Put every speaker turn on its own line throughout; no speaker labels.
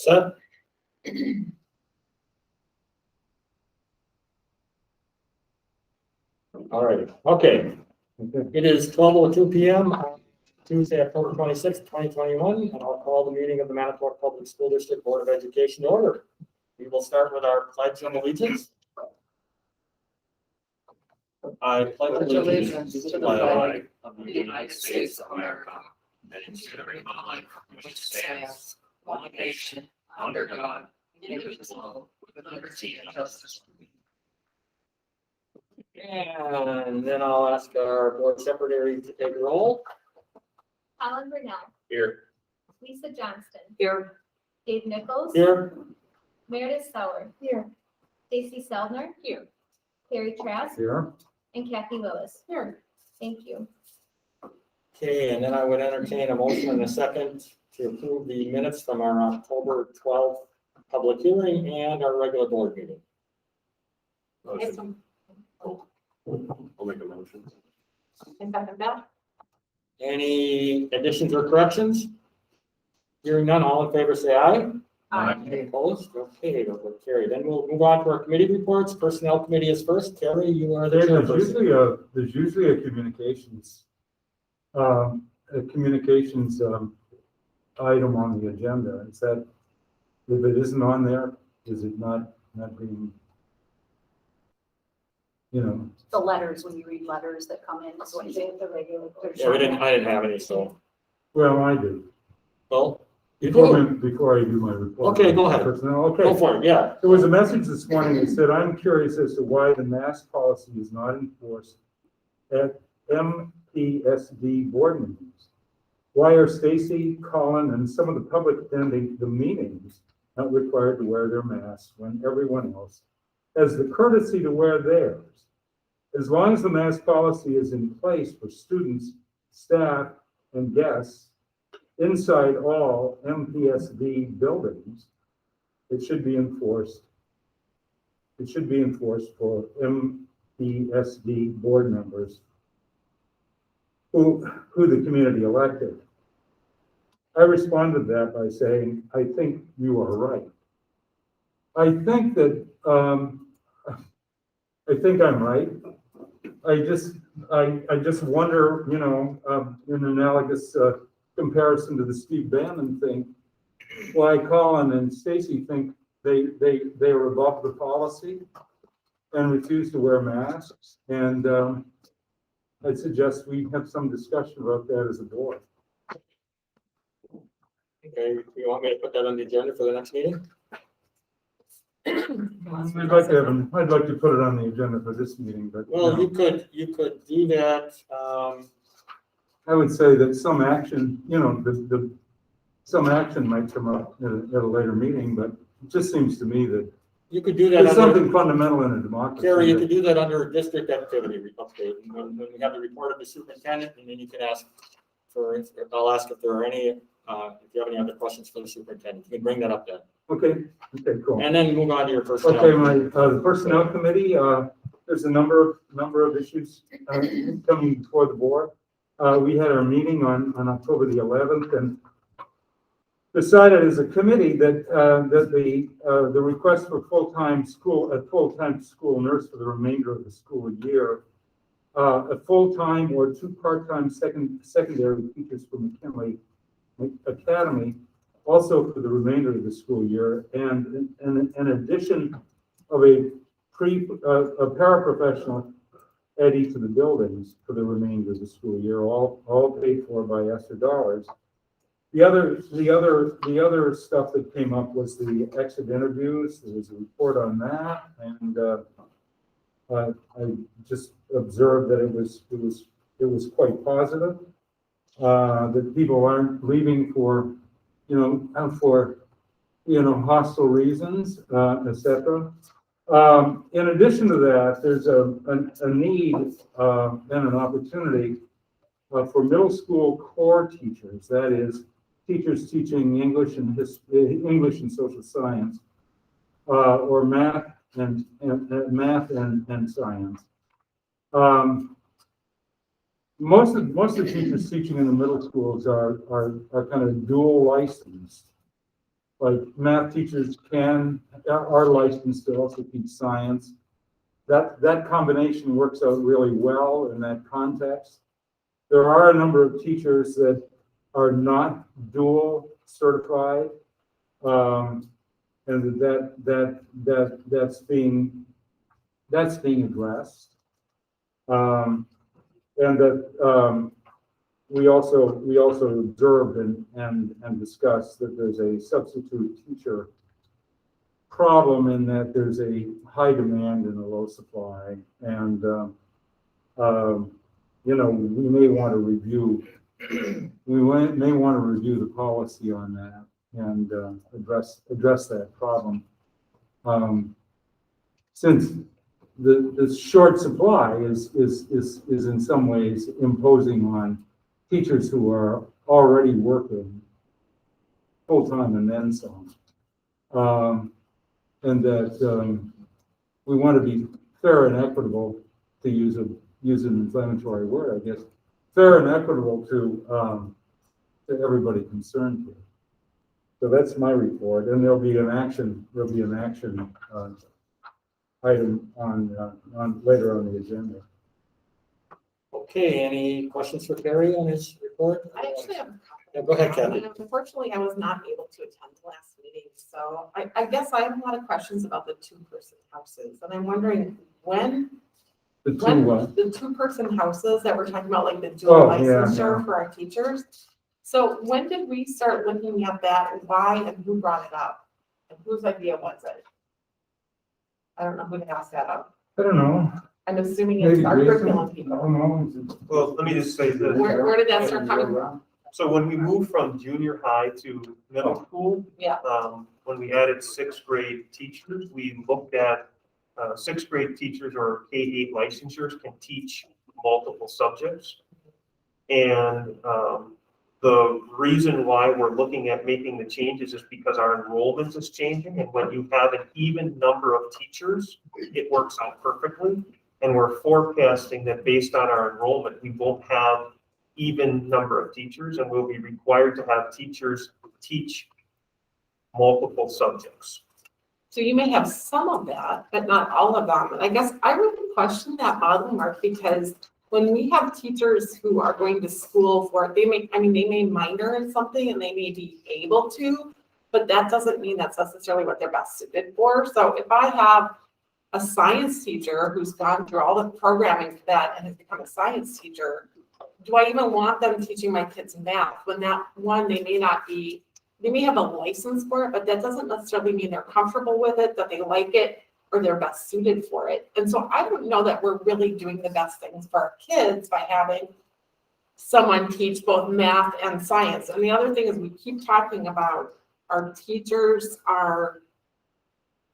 set? All right, okay. It is 12:02 p.m. on Tuesday, October 26, 2021, and I'll call the meeting of the Manitowoc Public School District Board of Education to order. We will start with our pledge of allegiance. I pledge allegiance to the flag of the United States of America and to the republic which stands one nation under God, indivisible, with liberty and justice. And then I'll ask our board secretary to take roll.
Alan Burnell.
Here.
Lisa Johnston.
Here.
Dave Nichols.
Here.
Meredith Sauer. Here. Stacy Seldner.
Here.
Carrie Trask.
Here.
And Kathy Willis.
Here.
Thank you.
Okay, and then I would entertain a motion in a second to approve the minutes from our October 12th public hearing and our regular board meeting.
Motion.
I'll make a motion.
And second that.
Any additions or corrections? Hearing none, all in favor say aye. Any opposed? Okay, we'll carry. Then we'll move on to our committee reports. Personnel committee is first. Terry, you are there.
There's usually a communications item on the agenda. Is that, if it isn't on there, is it not being,
The letters, when you read letters that come in, is what you say, the regular.
Yeah, I didn't have any, so.
well, I do.
Well,
Before I do my report.
Okay, go ahead.
Personnel, okay.
Go for it, yeah.
There was a message this morning that said, I'm curious as to why the mask policy is not enforced at MPSD board meetings. Why are Stacy, Colin, and some of the public attending the meetings not required to wear their masks when everyone else has the courtesy to wear theirs? As long as the mask policy is in place for students, staff, and guests inside all MPSD buildings, it should be enforced. It should be enforced for MPSD board members who the community elected. I responded to that by saying, I think you are right. I think that, I think I'm right. I just wonder, in an analogous comparison to the Steve Bannon thing, why Colin and Stacy think they are above the policy and refuse to wear masks. And I'd suggest we have some discussion about that as a board.
Okay, you want me to put that on the agenda for the next meeting?
I'd like to put it on the agenda for this meeting, but
Well, you could do that.
I would say that some action, some action might come up at a later meeting, but it just seems to me that
You could do that.
there's something fundamental in a democracy.
Carrie, you could do that under district activity update. And when we have the report of the superintendent, and then you can ask I'll ask if there are any, if you have any other questions for the superintendent. You can bring that up then.
Okay, cool.
And then move on to your personnel.
Okay, the personnel committee, there's a number of issues coming before the board. We had our meeting on October the 11th and decided as a committee that the request for full-time school nurse for the remainder of the school year, a full-time or 2 part-time secondary teachers from McKinley Academy, also for the remainder of the school year, and an addition of a paraprofessional at each of the buildings for the remainder of the school year, all paid for by ESSER dollars. The other stuff that came up was the exit interviews. There was a report on that, and I just observed that it was quite positive. That people aren't leaving for hostile reasons, etc. In addition to that, there's a need and an opportunity for middle school core teachers, that is, teachers teaching English and social science, or math and science. Most of the teachers teaching in the middle schools are kind of dual licensed, like math teachers are licensed to also teach science. That combination works out really well in that context. There are a number of teachers that are not dual certified, and that's being addressed. And that we also observed and discussed that there's a substitute teacher problem in that there's a high demand and a low supply, and you know, we may want to review the policy on that and address that problem. Since the short supply is in some ways imposing on teachers who are already working full-time and then some. And that we want to be fair and equitable, to use an inflammatory word, I guess, fair and equitable to everybody concerned here. So that's my report, and there'll be an action item on later on the agenda.
Okay, any questions for Terry on his report?
I actually have.
Yeah, go ahead, Kathy.
Unfortunately, I was not able to attend the last meeting, so I guess I have a lot of questions about the two-person houses, and I'm wondering when
The two what?
the two-person houses that we're talking about, like the dual
Oh, yeah,
licensure
yeah.
for our teachers. So when did we start looking at that, and why, and who brought it up? And whose idea was it? I don't know who to ask that of.
I don't know.
I'm assuming it's
Maybe
our
Jason?
curriculum
I
people.
don't know.
Well, let me just say this.
Where did that start coming from?
So when we moved from junior high to middle school.
Yeah.
When we added sixth grade teachers, we looked at sixth grade teachers or K-8 licensures can teach multiple subjects. And the reason why we're looking at making the changes is because our enrollment is changing. And when you have an even number of teachers, it works out perfectly. And we're forecasting that based on our enrollment, we won't have even number of teachers, and we'll be required to have teachers teach multiple subjects.
So you may have some of that, but not all of them. And I guess I really question that model, Mark, because when we have teachers who are going to school for, they may minor in something and they may be able to, but that doesn't mean that's necessarily what they're best suited for. So if I have a science teacher who's gone through all the programming for that and has become a science teacher, do I even want them teaching my kids math when that one, they may have a license for it, but that doesn't necessarily mean they're comfortable with it, that they like it, or they're best suited for it. And so I don't know that we're really doing the best things for our kids by having someone teach both math and science. And the other thing is we keep talking about our teachers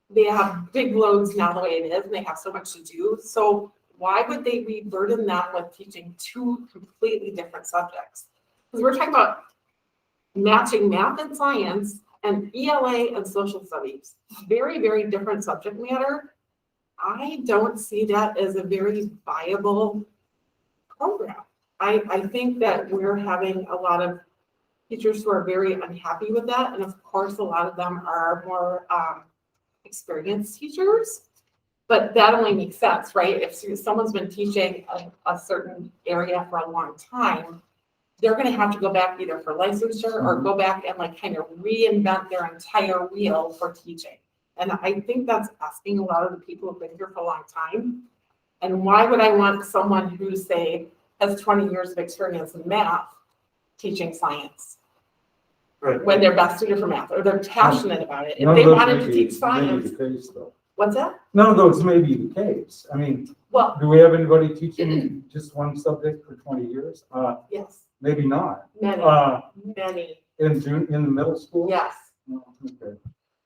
they have big loads now the way it is, and they have so much to do. So why would they re-burden them with teaching two completely different subjects? Because we're talking about matching math and science and ELA and social studies. Very, very different subject matter. I don't see that as a very viable program. I think that we're having a lot of teachers who are very unhappy with that. And of course, a lot of them are more experienced teachers. But that only makes sense, right? If someone's been teaching a certain area for a long time, they're going to have to go back either for licensure or go back and like kind of reinvent their entire wheel for teaching. And I think that's asking a lot of the people who've been here for a long time. And why would I want someone who, say, has 20 years of experience in math teaching science?
Right.
When they're best suited for math or they're passionate about it. If
None
they
of those
wanted
may
to
be-
teach science,
may be the case, though.
what's that?
None of those may be the case. I mean,
Well,
do we have anybody teaching just one subject for 20 years?
yes,
Maybe not.
many, many,
In the middle school?
yes.
No, okay.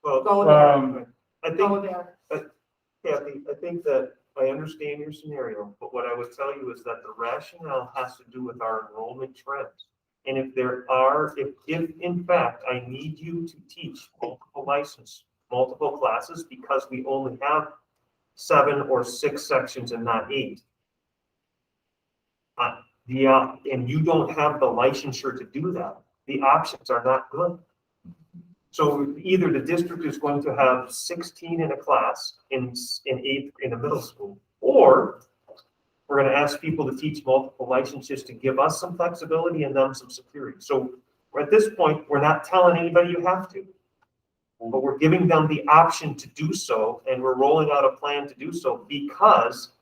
Well,
Go there,
I think,
go there.
Kathy, I think that I understand your scenario, but what I would tell you is that the rationale has to do with our enrollment trends. And if in fact, I need you to teach multiple classes because we only have 7 or 6 sections and not 8. And you don't have the licensure to do that, the options are not good. So either the district is going to have 16 in a class in eighth, in a middle school, or we're gonna ask people to teach multiple licenses to give us some flexibility and them some security. So at this point, we're not telling anybody you have to, but we're giving them the option to do so, and we're rolling out a plan to do so, because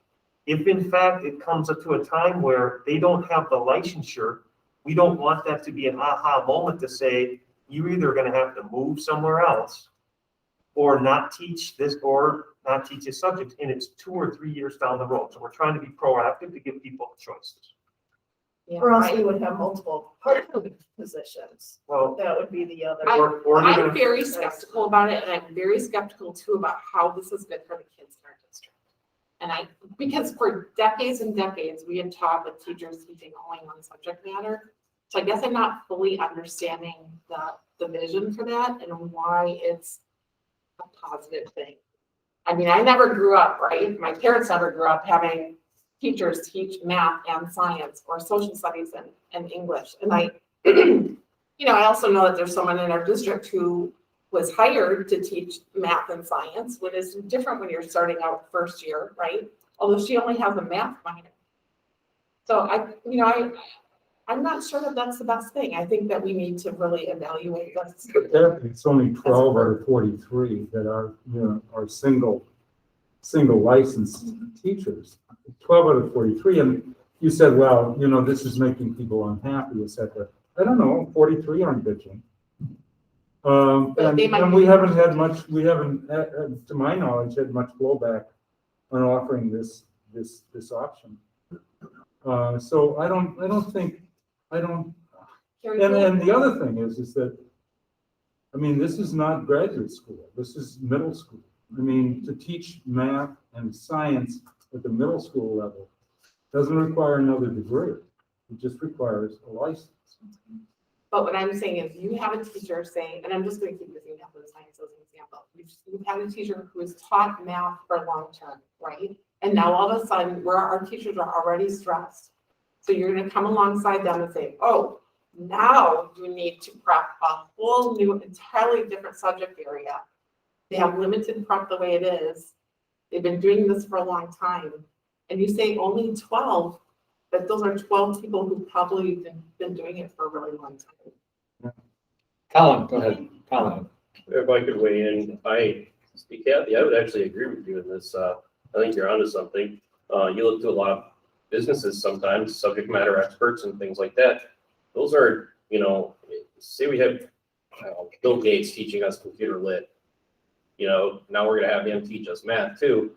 if in fact it comes up to a time where they don't have the licensure, we don't want that to be an aha moment to say, you're either gonna have to move somewhere else or not teach this, or not teach this subject, and it's 2 or 3 years down the road. So we're trying to be proactive to give people choices.
Yeah,
Or else
I-
we would have multiple part-time positions.
Well,
That would be the other.
or
I'm
even,
very skeptical about it, and I'm very skeptical too about how this is good for the kids in our district. And because for decades and decades, we had taught with teachers teaching only one subject matter. So I guess I'm not fully understanding the vision for that and why it's a positive thing. I mean, I never grew up, right? My parents never grew up having teachers teach math and science or social studies and English. And I also know that there's someone in our district who was hired to teach math and science, which is different when you're starting out first year, right? Although she only has a math minor. So I'm not sure that that's the best thing. I think that we need to really evaluate this.
But there, it's only 12 out of 43 that are single licensed teachers. 12 out of 43, and you said, well, this is making people unhappy, etc. I don't know, 43 aren't bitching.
But they might
And
be-
we haven't, to my knowledge, had much blowback on offering this option. So I don't think.
Carrie,
And the other thing is that, I mean, this is not graduate school, this is middle school. I mean, to teach math and science at the middle school level doesn't require another degree. It just requires a license.
But what I'm saying is you have a teacher saying, and I'm just going to keep using math and science as an example. You've had a teacher who has taught math for long term, right? And now all of a sudden, our teachers are already stressed. So you're going to come alongside them and say, oh, now you need to prep a whole new, entirely different subject area. They have limited prep the way it is. They've been doing this for a long time. And you say only 12, but those are 12 people who probably been doing it for a really long time.
Colin, go ahead. Colin.
If I could weigh in, Kathy, I would actually agree with you in this. I think you're onto something. You look to a lot of businesses sometimes, subject matter experts and things like that. Those are, say we have Bill Gates teaching us computer lit. Now we're gonna have him teach us math too.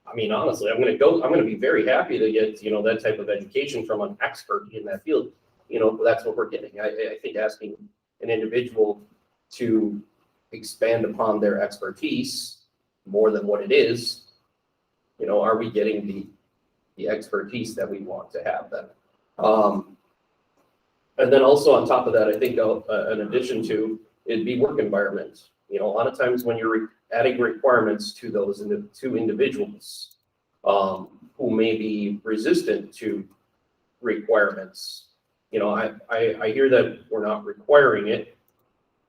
I mean, honestly, I'm gonna be very happy to get, that type of education from an expert in that field. That's what we're getting. I think asking an individual to expand upon their expertise more than what it is, are we getting the expertise that we want to have then? And then also on top of that, I think in addition to, it'd be work environment. A lot of times when you're adding requirements to those two individuals who may be resistant to requirements, I hear that we're not requiring it.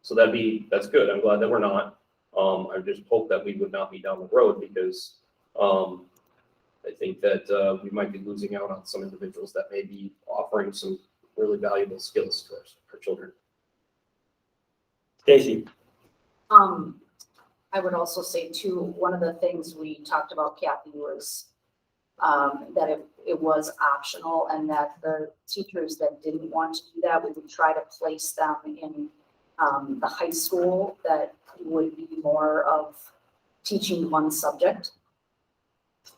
So that's good. I'm glad that we're not. I just hope that we would not be down the road, because I think that we might be losing out on some individuals that may be offering some really valuable skills to our children.
Stacy.
I would also say too, one of the things we talked about, Kathy, was that it was optional, and that the teachers that didn't want to do that, we would try to place them in the high school that would be more of teaching one subject.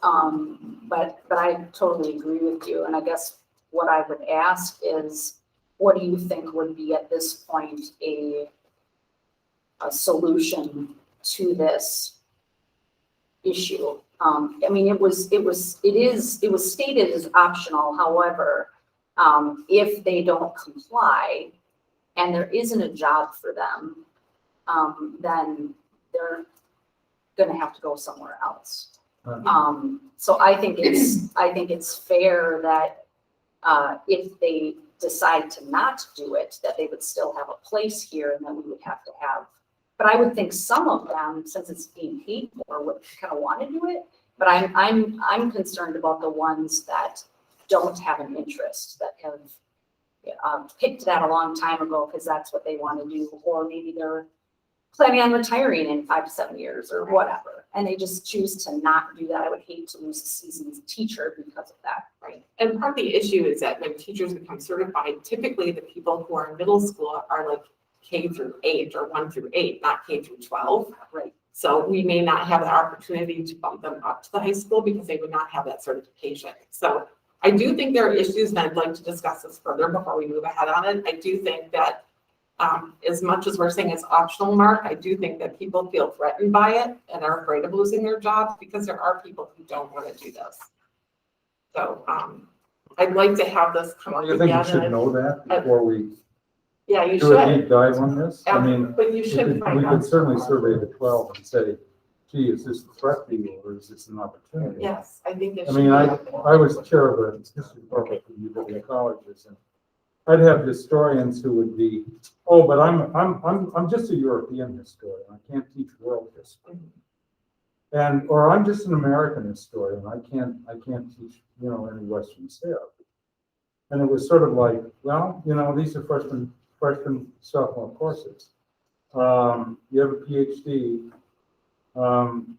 But I totally agree with you, and I guess what I would ask is, what do you think would be at this point a solution to this issue? I mean, it was stated as optional. However, if they don't comply and there isn't a job for them, then they're gonna have to go somewhere else. So I think it's fair that if they decide to not do it, that they would still have a place here and then we would have to have. But I would think some of them, since it's being paid for, would kind of want to do it. But I'm concerned about the ones that don't have an interest, that have picked that a long time ago because that's what they want to do, or maybe they're planning on retiring in 5 to 7 years or whatever, and they just choose to not do that. I would hate to lose a seasoned teacher because of that.
Right. And part of the issue is that when teachers become certified, typically the people who are in middle school are like K through 8 or 1 through 8, not K through 12.
Right.
So we may not have the opportunity to bump them up to the high school because they would not have that certification. So I do think there are issues, and I'd like to discuss this further before we move ahead on it. I do think that as much as we're saying it's optional, Mark, I do think that people feel threatened by it and are afraid of losing their jobs because there are people who don't want to do this. So I'd like to have this come up
Do you
again.
think we should know that before we
Yeah, you
do a
should.
deep dive on this? I mean,
But you
we
should
could
find out.
certainly survey the 12 and say, gee, is this a threat to you or is this an opportunity?
Yes, I think it
I
should.
mean,
be
I
up there.
was chair of a history department for university colleges, and I'd have historians who would be, oh, but I'm just a European historian. I can't teach world history. And, or I'm just an American historian. I can't teach, any Western stuff. And it was sort of like, well, these are freshman, sophomore courses. You have a PhD. Come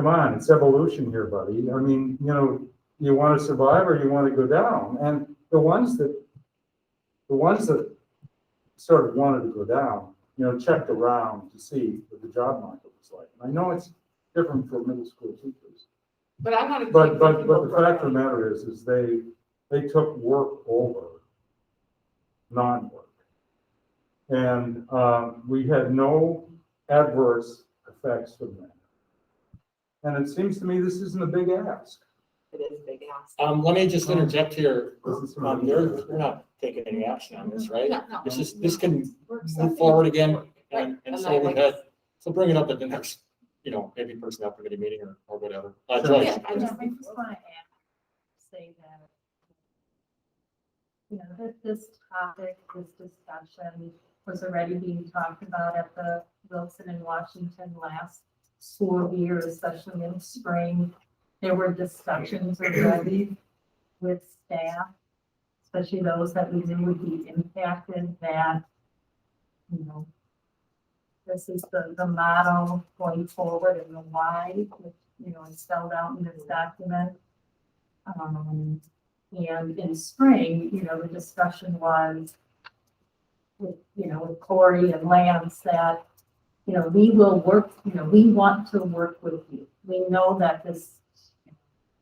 on, it's evolution here, buddy. I mean, you want to survive or you want to go down. And the ones that sort of wanted to go down, checked around to see what the job market was like. And I know it's different for middle school teachers,
But I'm not.
but the fact of the matter is they took work over non-work, and we had no adverse effects from that. And it seems to me this isn't a big ask.
It is a big ask.
Let me just interject here.
This is
We're not taking any action on this, right?
No, no.
It's just, this can move forward again, and
And
so
I
we
like-
had, so bring it up at the next, maybe personnel committee meeting or whatever.
Sure.
Joyce,
Yeah, I
I
just-
just want to say that, this topic, this discussion was already being talked about at the Wilson and Washington last school year, especially in spring. There were discussions already with staff, especially those that we knew would be impacted, that, this is the motto going forward and the why, which, is spelled out in this document. And in spring, the discussion was with Corey and Lance that, we will work, we want to work with you. We know that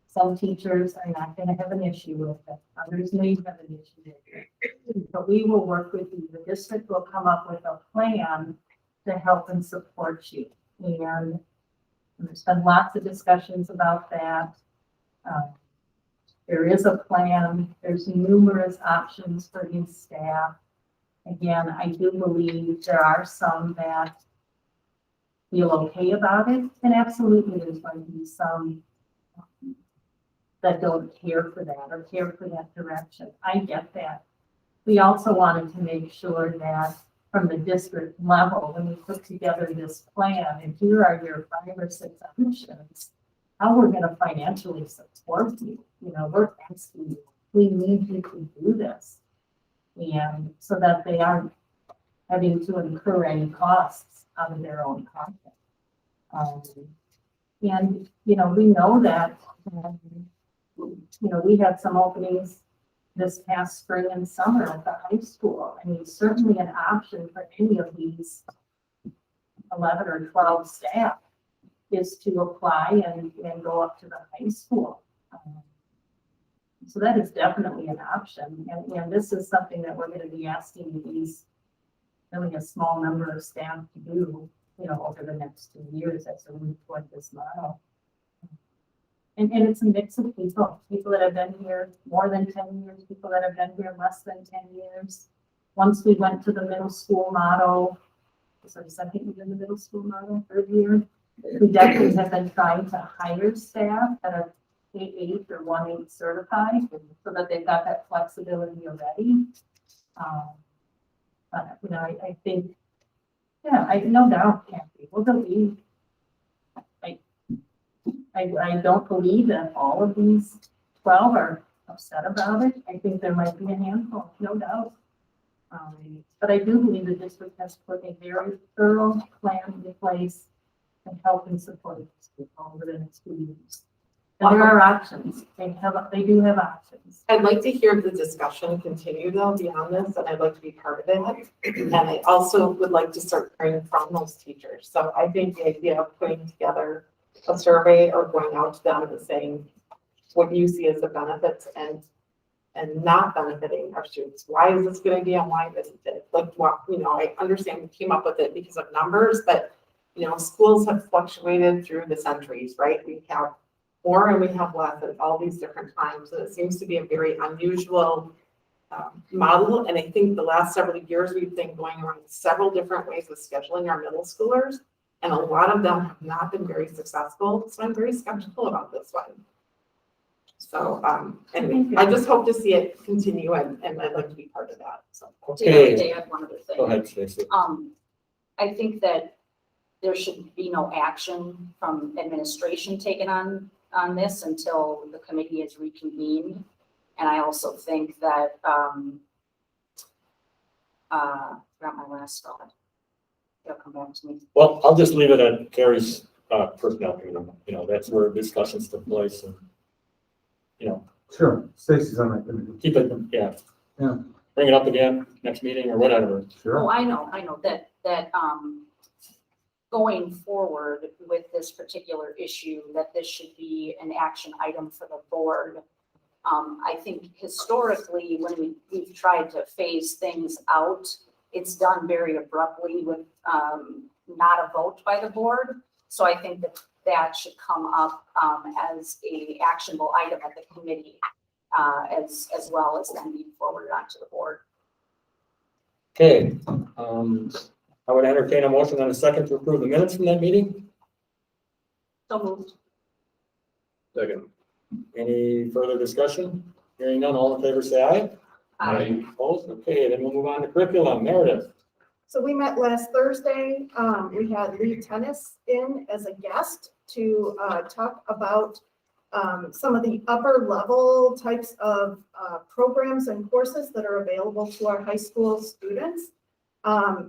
some teachers are not going to have an issue with it. Others may have an issue with it. But we will work with you. The district will come up with a plan to help and support you. And there's been lots of discussions about that. There is a plan. There's numerous options for these staff. Again, I do believe there are some that feel okay about it, and absolutely there's going to be some that don't care for that or care for that direction. I get that. We also wanted to make sure that from the district level, when we put together this plan, and here are your 5 or 6 options, how we're going to financially support you. We're asking you, we need you to do this. And so that they aren't having to incur any costs out of their own pocket. And, we know that, we had some openings this past spring and summer at the high school. I mean, certainly an option for any of these 11 or 12 staff is to apply and go up to the high school. So that is definitely an option. And this is something that we're going to be asking these, really a small number of staff to do, over the next 2 years as we move toward this model. And it's a mix of people that have been here more than 10 years, people that have been here less than 10 years. Once we went to the middle school model, so the second year in the middle school model, 3rd year, we definitely have been trying to hire staff that are K-8 or 1-8 certified, so that they've got that flexibility already. But, you know, I think, yeah, I no doubt can't be. Well, believe, I don't believe that all of these 12 are upset about it. I think there might be a handful, no doubt. But I do believe the district has put a very thorough plan in place and help and support these people over the next 2 years. And there are options. They do have options.
I'd like to hear the discussion continue though beyond this, and I'd like to be part of it. And I also would like to start hearing from those teachers. So I think the idea of putting together a survey or going out to them and saying, what do you see as the benefits and not benefiting our students? Why is this a good idea and why isn't it? Like, what, you know, I understand we came up with it because of numbers, but, you know, schools have fluctuated through the centuries, right? We have more and we have less at all these different times. And it seems to be a very unusual model. And I think the last several years, we've been going around several different ways of scheduling our middle schoolers. And a lot of them have not been very successful. So I'm very skeptical about this one. So, anyway, I just hope to see it continue and I'd like to be part of that, so.
To add one other thing.
Go ahead, Stacy.
I think that there should be no action from administration taken on this until the committee is reconvened. And I also think that, forgot my last thought. It'll come back to me.
Well, I'll just leave it at Carrie's personnel committee. You know, that's where discussions took place and, you know,
Sure, Stacy's on that committee.
keep it, yeah.
Yeah.
Bring it up again next meeting or whatever.
Sure.
Oh, I know that going forward with this particular issue, that this should be an action item for the board. I think historically, when we've tried to phase things out, it's done very abruptly with not a vote by the board. So I think that should come up as a actionable item at the committee, as well as then being forwarded onto the board.
Okay, I would entertain a motion on a second to approve the minutes from that meeting.
So moved.
Second.
Any further discussion? Hearing none, all in favor say aye.
Aye.
Opposed? Okay, then we'll move on to curriculum. Meredith.
So we met last Thursday. We had Lee Tennis in as a guest to talk about some of the upper level types of programs and courses that are available to our high school students.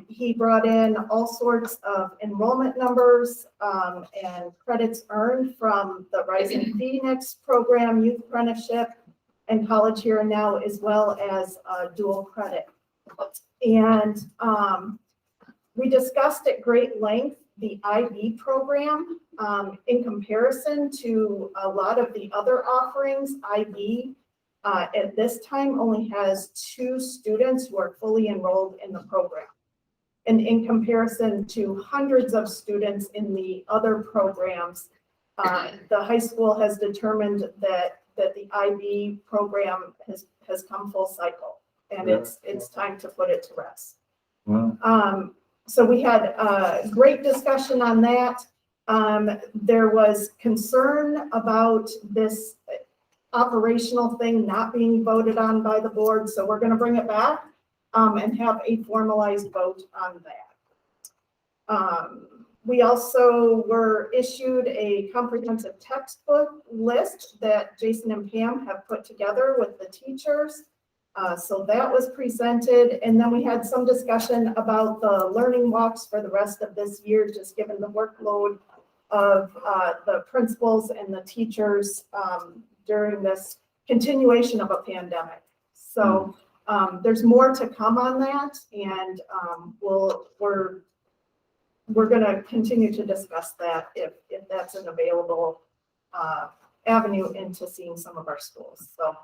He brought in all sorts of enrollment numbers and credits earned from the Rising Phoenix program, youth apprenticeship, and college here and now, as well as dual credit. And we discussed at great length the IB program in comparison to a lot of the other offerings. IB at this time only has 2 students who are fully enrolled in the program. And in comparison to hundreds of students in the other programs, the high school has determined that the IB program has come full cycle, and it's time to put it to rest.
Wow.
So we had a great discussion on that. There was concern about this operational thing not being voted on by the board, so we're going to bring it back and have a formalized vote on that. We also were issued a comprehensive textbook list that Jason and Pam have put together with the teachers. So that was presented, and then we had some discussion about the learning walks for the rest of this year, just given the workload of the principals and the teachers during this continuation of a pandemic. So there's more to come on that, and we're going to continue to discuss that if that's an available avenue into seeing some of our schools. So,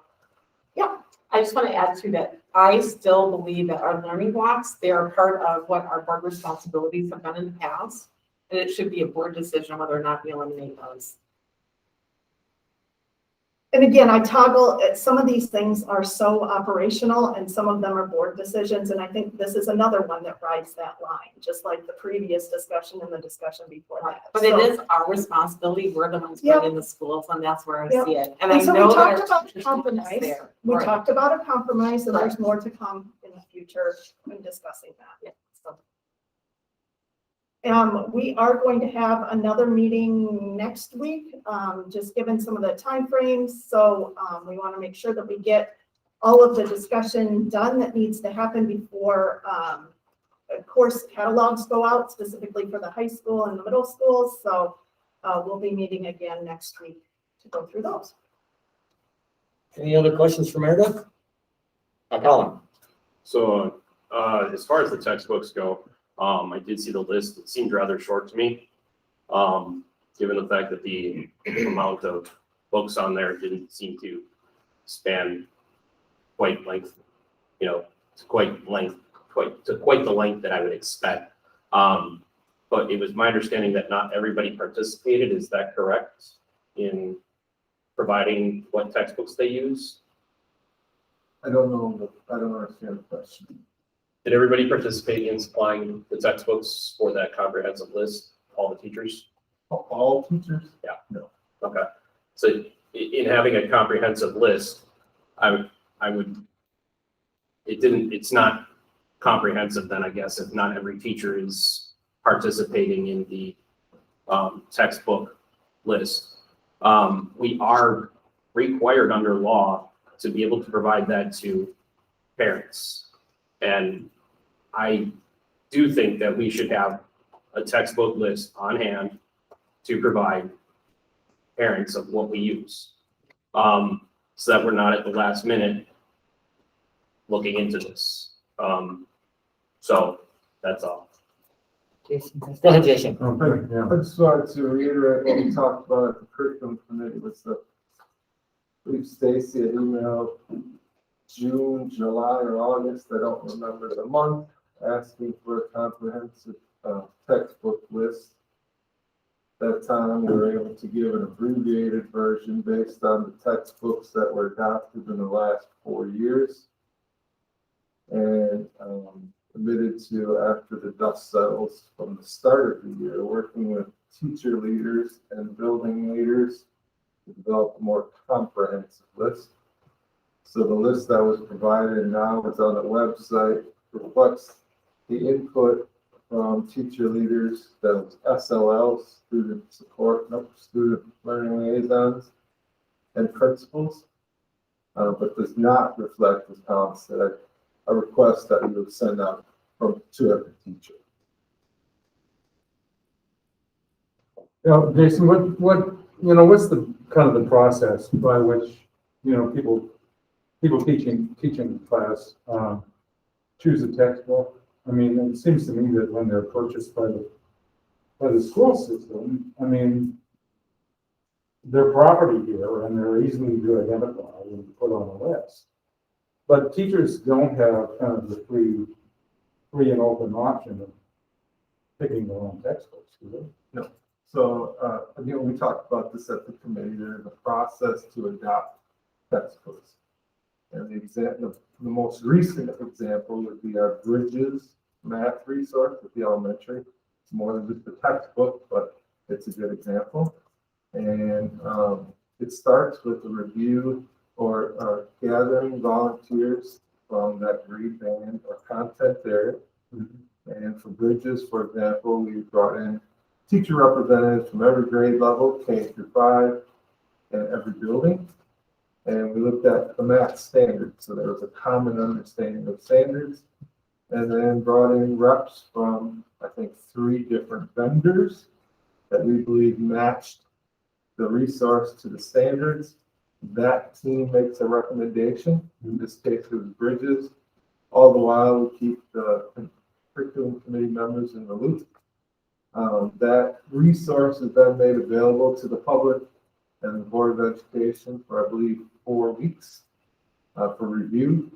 yeah.
I just want to add to that. I still believe that our learning blocks, they are part of what our board responsibilities have been in the past. And it should be a board decision whether or not we eliminate those.
And again, I toggle, some of these things are so operational and some of them are board decisions. And I think this is another one that rides that line, just like the previous discussion and the discussion before that.
But it is our responsibility, we're the ones
Yep.
running the schools, and that's where I
Yep.
see it. And I
And so we
know that
talked
our
about
teachers
compromise.
need us there.
We
Right.
talked about a compromise and there's more to come in the future when discussing that.
Yeah.
So. We are going to have another meeting next week, just given some of the timeframes. So, we want to make sure that we get all of the discussion done that needs to happen before, of course, catalogs go out specifically for the high school and the middle school. So, we'll be meeting again next week to go through those.
Any other questions for Meredith? Colin?
So, as far as the textbooks go, I did see the list. It seemed rather short to me. Given the fact that the amount of books on there didn't seem to span quite length, to quite the length that I would expect. But it was my understanding that not everybody participated. Is that correct in providing what textbooks they use?
I don't know, I don't understand the question.
Did everybody participate in supplying the textbooks for that comprehensive list, all the teachers?
All teachers?
Okay, so in having a comprehensive list, it's not comprehensive then, I guess, if not every teacher is participating in the textbook list. We are required under law to be able to provide that to parents. And I do think that we should have a textbook list on hand to provide parents of what we use. So that we're not at the last minute looking into this. So that's all.
Jason, go ahead, Jason.
I just wanted to reiterate what we talked about at the curriculum committee was that we've Stacy an email June, July, or August, I don't remember the month, asking for a comprehensive textbook list. That time, we were able to give an abbreviated version based on the textbooks that were adopted in the last 4 years. And committed to, after the dust settles from the start of the year, working with teacher leaders and building leaders to develop a more comprehensive list. So the list that was provided now is on the website, reflects the input from teacher leaders, that SLLs, student learning liaisons, and principals, but does not reflect, as Colin said, a request that we would send out to every teacher.
Now, Jason, what's the kind of the process by which, people teaching class, choose a textbook? I mean, it seems to me that when they're purchased by the school system, I mean, they're property here and they're easily to identify and put on a list. But teachers don't have kind of the free and open option of picking their own textbooks, do they?
No. So, again, we talked about this at the committee. There's a process to adopt textbooks. And the most recent example would be our Bridges math resource at the elementary. It's more than just a textbook, but it's a good example. And it starts with a review or gathering volunteers from that grade band or content area. Mm-hmm. And for Bridges, for example, we brought in teacher representatives from every grade level, K through 5, and every building. And we looked at the math standards. So there was a common understanding of standards, and then brought in reps from, I think, 3 different vendors that we believe matched the resource to the standards. That team makes a recommendation. In this case, it was Bridges. All the while, we keep the curriculum committee members in the loop. That resource has been made available to the public and the Board of Education for, I believe, 4 weeks for review.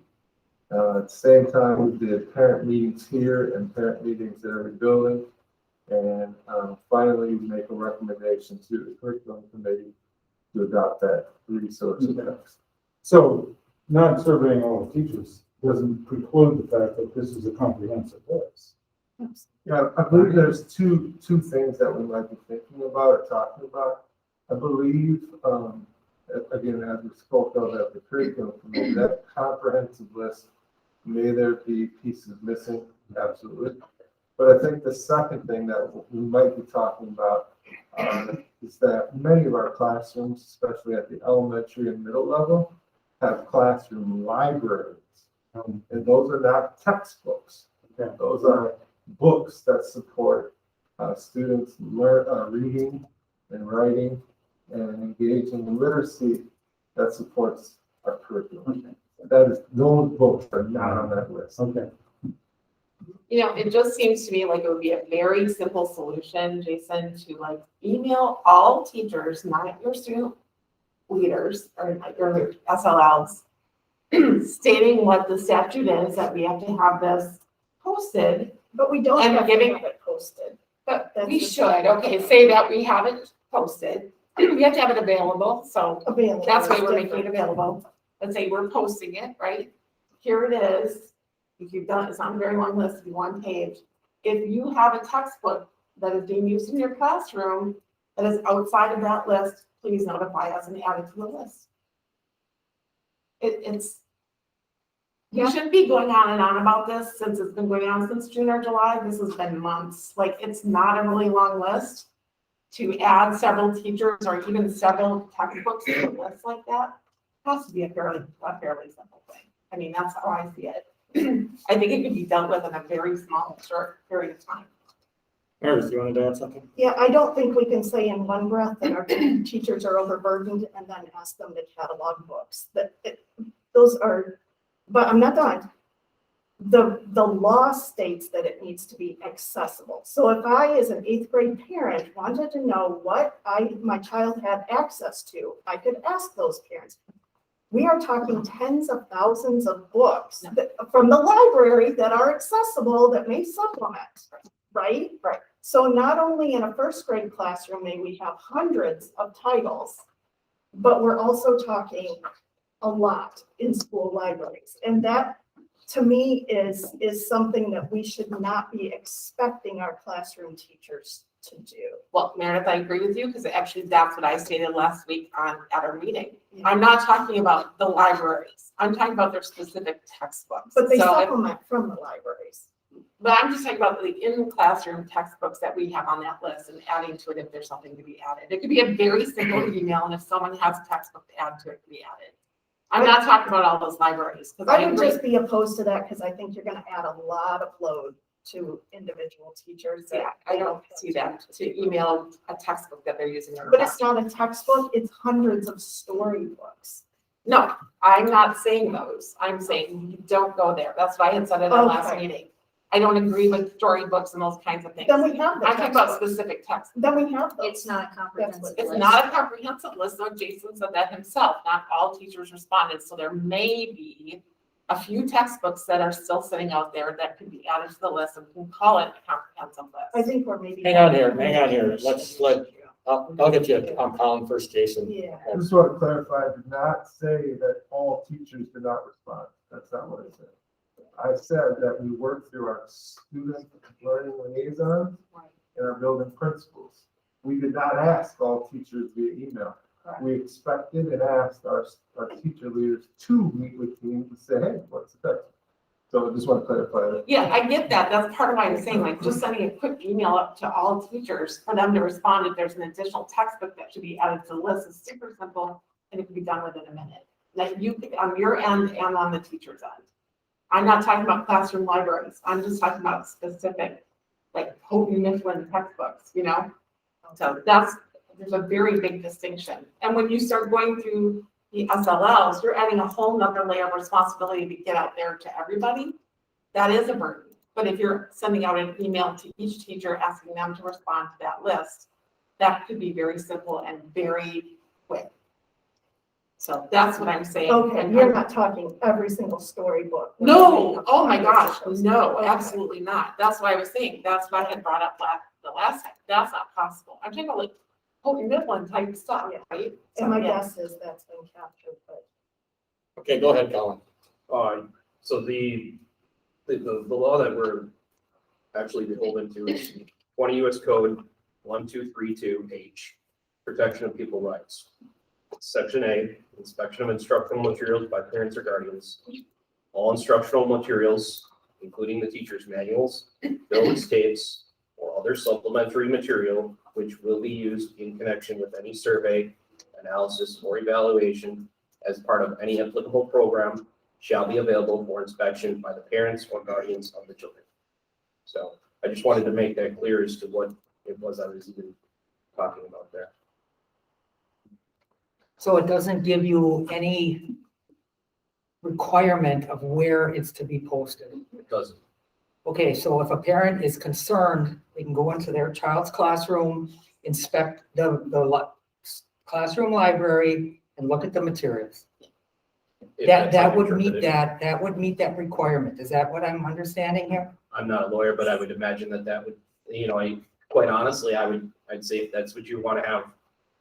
At the same time, we did parent meetings here and parent meetings at every building. And finally, we make a recommendation to the curriculum committee to adopt that resource of text.
So not surveying all the teachers doesn't preclude the fact that this is a comprehensive list.
Yeah, I believe there's two things that we might be thinking about or talking about. I believe, again, as we spoke of at the curriculum committee, that comprehensive list, may there be pieces missing? Absolutely. But I think the second thing that we might be talking about is that many of our classrooms, especially at the elementary and middle level, have classroom libraries. And those are not textbooks.
Okay.
Those are books that support students reading and writing and engaging in literacy that supports our curriculum. That is, those books are not on that list.
Okay.
You know, it just seems to me like it would be a very simple solution, Jason, to like email all teachers, not your student leaders or like your SLLs, stating what the statute is, that we have to have this posted.
But we don't
And
have to
giving-
have it posted.
But
That's
we
the
should,
thing.
okay, say that we have it posted. We have to have it available, so
Available.
that's why
is
we're making it
different.
available. Let's say we're posting it, right? Here it is. If you've done, it's not a very long list, it'll be one page. If you have a textbook that is being used in your classroom that is outside of that list, please notify us and add it to the list. It's, you shouldn't be going on and on about this since it's been going on since June or July. This has been months. Like, it's not a really long list. To add several teachers or even several textbooks to a list like that has to be a fairly simple thing. I mean, that's how I see it. I think it could be dealt with in a very small, short period of time.
Meredith, you wanted to add something?
Yeah, I don't think we can say in one breath that our teachers are overburdened and then ask them to catalog books. Those are, but I'm not done. The law states that it needs to be accessible. So if I, as an 8th grade parent, wanted to know what my child had access to, I could ask those parents. We are talking tens of thousands of books from the library that are accessible that may supplement, right?
Right.
So not only in a 1st grade classroom may we have hundreds of titles, but we're also talking a lot in school libraries. And that, to me, is something that we should not be expecting our classroom teachers to do.
Well, Meredith, I agree with you because actually that's what I stated last week at our meeting. I'm not talking about the libraries. I'm talking about their specific textbooks.
But they
So if-
supplement from the libraries.
But I'm just talking about the in-classroom textbooks that we have on that list and adding to it if there's something to be added. It could be a very simple email, and if someone has a textbook to add to it, can be added. I'm not talking about all those libraries, because I
I would
agree.
just be opposed to that because I think you're gonna add a lot of load to individual teachers. that
Yeah, I don't see that, to email a textbook that they're using. in
But
class.
it's not a textbook, it's hundreds of storybooks.
No, I'm not saying those. I'm saying you don't go there. That's what I had said at our last
Okay.
meeting. I don't agree with storybooks and those kinds of things.
Then we have the
I'm talking about
textbooks.
specific texts.
Then we have those.
It's not a comprehensive
It's
list.
not a comprehensive list, though. Jason said that himself. Not all teachers responded, so there may be a few textbooks that are still sitting out there that could be added to the list, and we can call it a comprehensive
I
list.
think we're maybe.
Hang on here. I'll get you on Colin first, Jason.
Yeah.
I just want to clarify, I did not say that all teachers did not respond. That's not what I said. I said that we worked through our student learning liaisons and our building principals. We did not ask all teachers via email.
Correct.
We expected and asked our teacher leaders to meet with teams and say, hey, what's the text? So I just want to clarify that.
Yeah, I get that. That's part of why I'm saying, like, just sending a quick email up to all teachers for them to respond if there's an additional textbook that should be added to the list is super simple, and it can be done within a minute. Like, you could, on your end and on the teacher's end. I'm not talking about classroom libraries. I'm just talking about specific, like, Houghton Mifflin textbooks, you know? So there's a very big distinction. And when you start going through the SLLs, you're adding a whole nother layer of responsibility to get out there to everybody. That is a burden. But if you're sending out an email to each teacher asking them to respond to that list, that could be very simple and very quick. So that's what I'm saying.
Okay,
And
you're not talking every single storybook.
No, oh my gosh, no, absolutely not. That's why I was saying, that's what I had brought up the last time. That's not possible. I'm talking about like Oh, Midland type stuff,
Yeah.
right?
And my
Yeah.
guess is that's been captured, but
Okay, go ahead, Colin.
So the law that we're actually beholden to is 20 US Code 1232H, protection of people rights. Section A, inspection of instructional materials by parents or guardians. All instructional materials, including the teacher's manuals, notes, tapes, or other supplementary material which will be used in connection with any survey, analysis, or evaluation as part of any applicable program shall be available for inspection by the parents or guardians of the children. So I just wanted to make that clear as to what it was I was even talking about there.
So it doesn't give you any requirement of where it's to be posted.
It doesn't.
Okay, so if a parent is concerned, they can go into their child's classroom, inspect the classroom library and look at the materials.
If
That
that's how
would
you
meet
interpret it.
that would meet that requirement. Is that what I'm understanding here?
I'm not a lawyer, but I would imagine that would, quite honestly, I'd say if that's what you want to have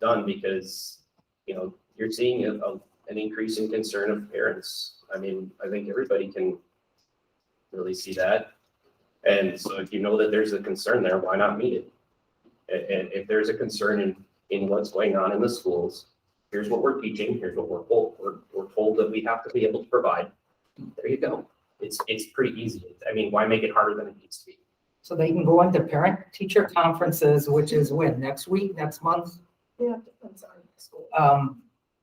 done, because, you're seeing an increase in concern of parents. I mean, I think everybody can really see that. And so if you know that there's a concern there, why not meet it? And if there's a concern in what's going on in the schools, here's what we're teaching, here's what we're told. We're told that we have to be able to provide. There you go. It's pretty easy. I mean, why make it harder than it needs to be?
So they can go into parent-teacher conferences, which is when? Next week, next month?
yeah, it depends on the school.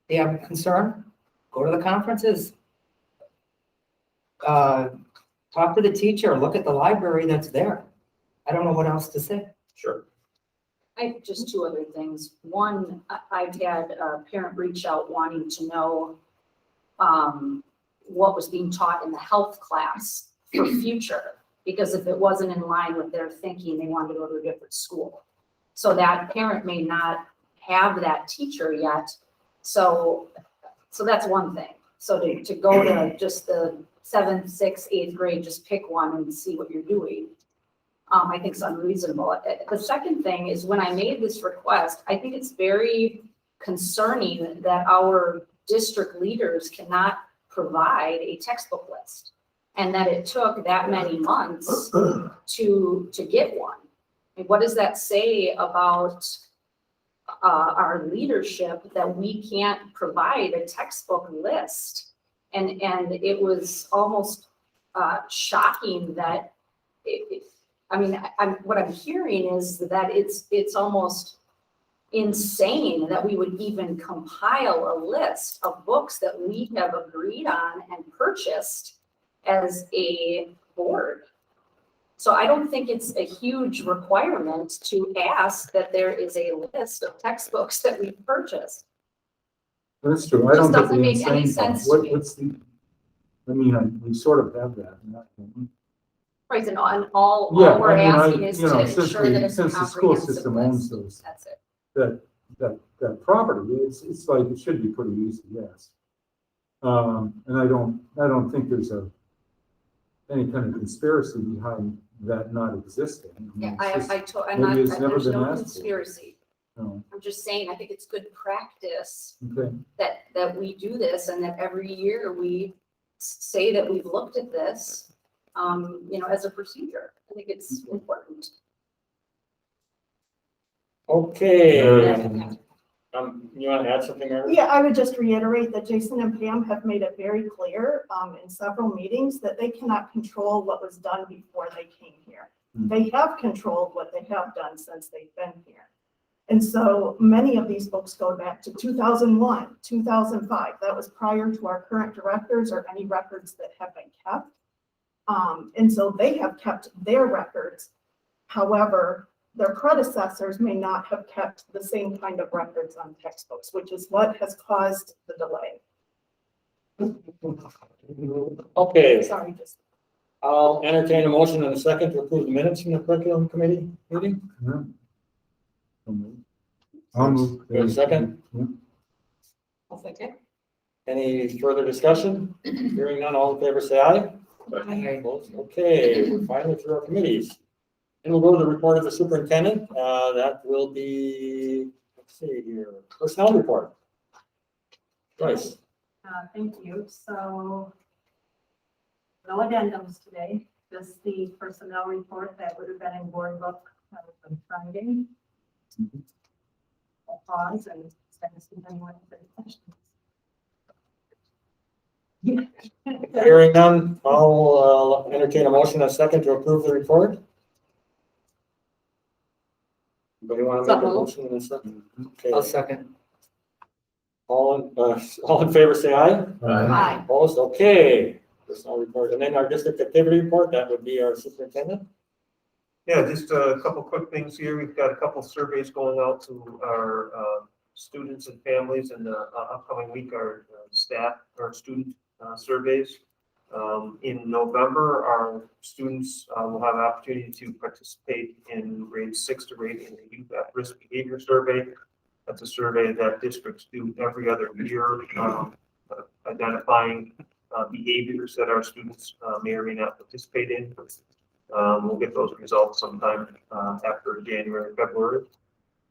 They have a concern, go to the conferences. Talk to the teacher, look at the library that's there. I don't know what else to say.
Sure.
Just two other things. One, I've had a parent reach out wanting to know what was being taught in the health class for future, because if it wasn't in line with their thinking, they wanted to go to a different school. So that parent may not have that teacher yet. So that's one thing. So to go to just the 7th, 6th, 8th grade, just pick one and see what you're doing, I think is unreasonable. The second thing is, when I made this request, I think it's very concerning that our district leaders cannot provide a textbook list, and that it took that many months to get one. And what does that say about our leadership, that we can't provide a textbook list? And it was almost shocking that what I'm hearing is that it's almost insane that we would even compile a list of books that we have agreed on and purchased as a board. So I don't think it's a huge requirement to ask that there is a list of textbooks that we've purchased.
That's true. I don't
Just
get the
doesn't make any
insane part.
sense to me.
What's the, I mean, we sort of have that.
Right, and all
Yeah,
we're
I mean,
asking is to
since
ensure that it's a
since the school
comprehensive
system owns
list.
those,
That's it.
that property, it's like, it should be pretty easy, yes. And I don't think there's any kind of conspiracy behind that not existing.
Yeah,
It's just-
I'm
maybe
not,
it's never
there's
been
no
asked for.
conspiracy.
No,
I'm just saying, I think it's good practice
okay,
that we do this, and that every year we say that we've looked at this, as a procedure. I think it's important.
Okay.
Yeah.
You want to add something, Margaret?
Yeah, I would just reiterate that Jason and Pam have made it very clear in several meetings that they cannot control what was done before they came here. They have controlled what they have done since they've been here. And so many of these books go back to 2001, 2005. That was prior to our current directors or any records that have been kept. And so they have kept their records. However, their predecessors may not have kept the same kind of records on textbooks, which is what has caused the delay.
Okay,
Sorry, just.
I'll entertain a motion in a second to approve the minutes from the curriculum committee meeting.
yeah. I'll move.
We have a second?
Yeah.
I'll second.
Any further discussion? Hearing none, all in favor, say aye. Opposed? Okay, we're finally through our committees. And we'll go to the report of the superintendent. That will be see here, personnel report. Joyce,
Thank you. So no addendums today, just the personnel report that would have been in board book on Friday. I'll pause and send us if anyone has any questions.
hearing none, I'll entertain a motion and a second to approve the report. Anybody want to make a motion and a second? Okay.
I'll second.
All in favor, say aye.
Aye.
Opposed, okay. Personnel report, and then our district activity report, that would be our superintendent.
Yeah, just a couple quick things here. We've got a couple surveys going out to our students and families in the upcoming week, our staff, our student surveys. In November, our students will have an opportunity to participate in grades 6 to 8 in the Youth at Risk Behavior Survey. That's a survey that districts do every other year, identifying behaviors that our students may or may not participate in. We'll get those results sometime after January, February.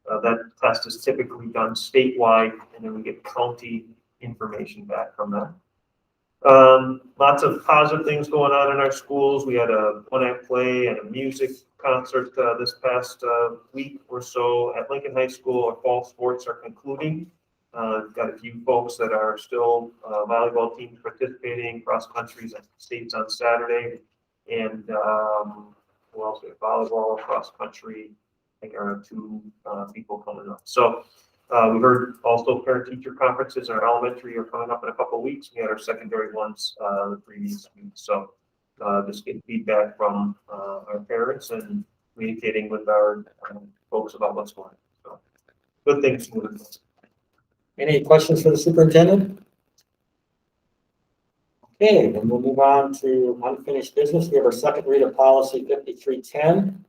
That test is typically done statewide, and then we get county information back from that. Lots of positive things going on in our schools. We had a one-act play and a music concert this past week or so at Lincoln High School. Our fall sports are concluding. Got a few folks that are still volleyball teams participating, cross countries and states on Saturday. And who else? We have volleyball, cross country. I think are 2 people coming up. So we heard also parent-teacher conferences in our elementary are coming up in a couple of weeks. We had our secondary ones the previous week. So just getting feedback from our parents and communicating with our folks about what's going on. So good things moving.
Any questions for the superintendent? Okay, then we'll move on to unfinished business. We have our second read of policy 5310.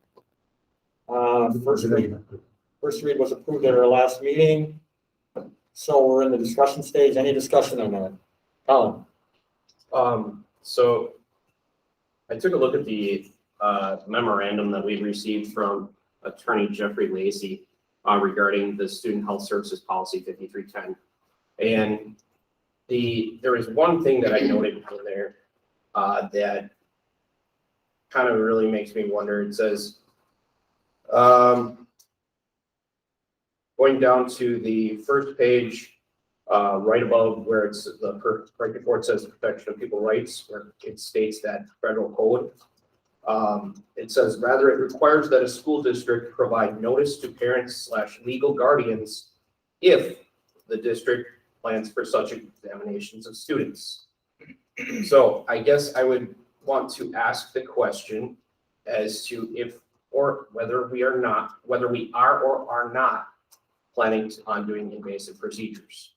First read was approved at our last meeting. So we're in the discussion stage. Any discussion on that? Colin?
So I took a look at the memorandum that we received from Attorney Jeffrey Lacey regarding the Student Health Services Policy 5310. And there was one thing that I noted in there that kind of really makes me wonder. It says, going down to the first page, right above where it's right before it says protection of people's rights, where it states that federal code. It says, rather, it requires that a school district provide notice to parents/legal guardians if the district plans for such examinations of students. So I guess I would want to ask the question as to if or whether we are or are not planning on doing invasive procedures.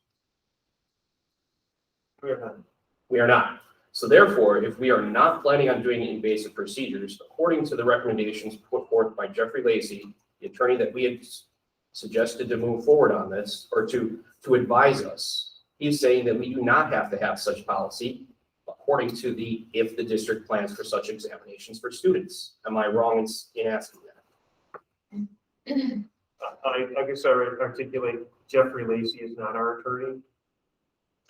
We are not. So therefore, if we are not planning on doing invasive procedures, according to the recommendations put forth by Jeffrey Lacey, the attorney that we had suggested to move forward on this, or to advise us, he's saying that we do not have to have such policy according to if the district plans for such examinations for students. Am I wrong in asking that?
I guess I would articulate Jeffrey Lacey is not our attorney.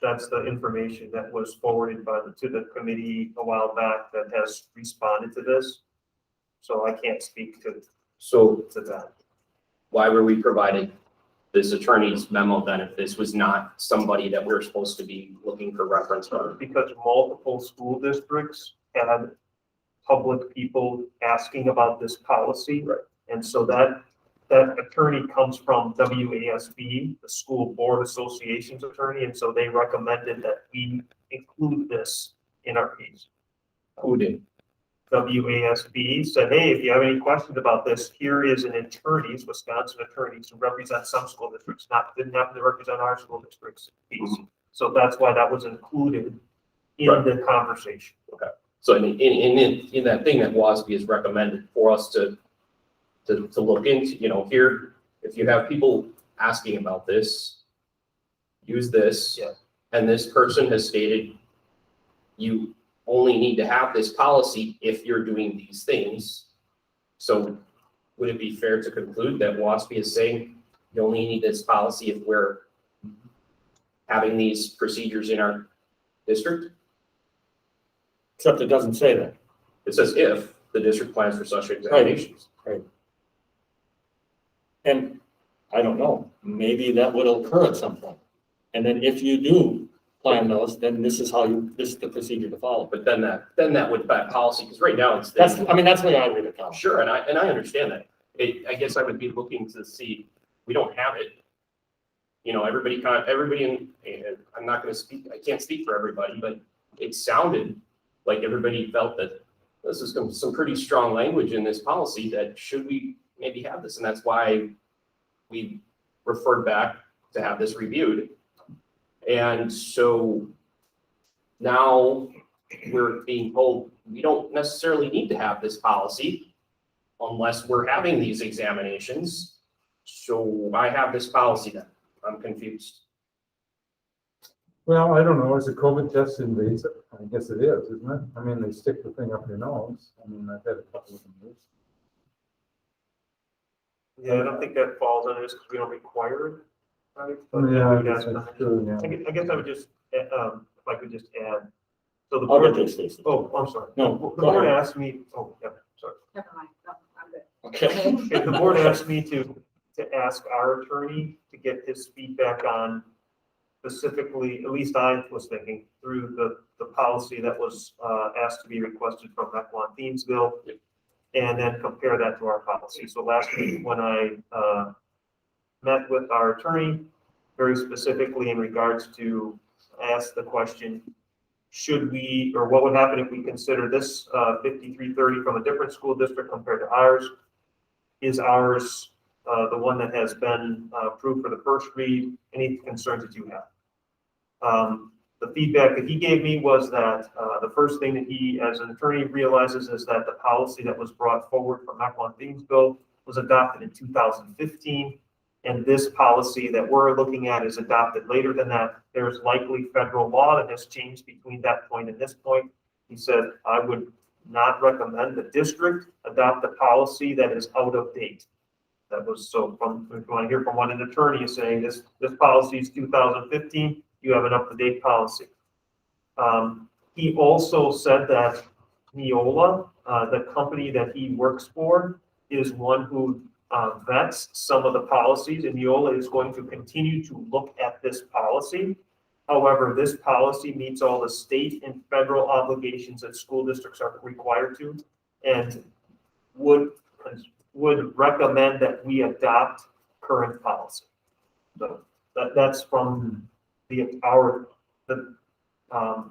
That's the information that was forwarded to the committee a while back that has responded to this. So I can't speak to that.
Why were we provided this attorney's memo then if this was not somebody that we're supposed to be looking for reference for?
Because multiple school districts had public people asking about this policy.
Right.
And so that attorney comes from WASB, the School Board Association's attorney, and so they recommended that we include this in our case.
Who did?
WASB said, hey, if you have any questions about this, here is an attorney, Wisconsin attorneys who represent some school districts, didn't happen to represent our school districts piece.
Mm-hmm.
So that's why that was included in the conversation.
Okay. So in that thing that WASB has recommended for us to look into, here, if you have people asking about this, use this.
Yeah.
And this person has stated you only need to have this policy if you're doing these things. So would it be fair to conclude that WASB is saying you only need this policy if we're having these procedures in our district.
Except it doesn't say that.
It says if the district plans for such examinations.
And I don't know, maybe that would occur at some point. And then if you do plan those, then this is the procedure to follow.
But then that would back policy, because right now it's.
That's the way I read it, Tom.
Sure, and I understand that. I guess I would be looking to see, we don't have it. You know, everybody, and I'm not gonna speak, I can't speak for everybody, but it sounded like everybody felt that this is some pretty strong language in this policy that should we maybe have this, and that's why we referred back to have this reviewed. And so now we're being told we don't necessarily need to have this policy unless we're having these examinations. So I have this policy then. I'm confused.
Well, I don't know, is a COVID test invasive? I guess it is, isn't it? I mean, they stick the thing up your nose. I mean, I've had a couple of them.
Yeah, I don't think that falls under this because we don't require it, right? But
Yeah, I
we'd
guess
ask them.
that's true, yeah.
I guess I would just, if I could just add, so the
I'll get
board,
this, Stacy.
oh, I'm sorry.
No,
The
go
board
ahead.
asked me, oh, yeah, sorry.
Never mind, no, I'm good.
Okay.
Okay, the board asked me to ask our attorney to get his feedback on specifically, at least I was thinking, through the policy that was asked to be requested from Mequon Thiensville, and then compare that to our policy. So last week, when I met with our attorney, very specifically in regards to ask the question, should we, or what would happen if we consider this 5330 from a different school district compared to ours? Is ours the one that has been approved for the first read? Any concerns that you have? The feedback that he gave me was that the first thing that he, as an attorney, realizes is that the policy that was brought forward from Mequon Thiensville was adopted in 2015. And this policy that we're looking at is adopted later than that. There's likely federal law that has changed between that point and this point. He said, I would not recommend the district adopt a policy that is out of date. That was so from, if you want to hear from what an attorney is saying, this policy is 2015, you have an up-to-date policy. He also said that Neola, the company that he works for, is one who vets some of the policies, and Neola is going to continue to look at this policy. However, this policy meets all the state and federal obligations that school districts are required to, and would recommend that we adopt current policy. So that's from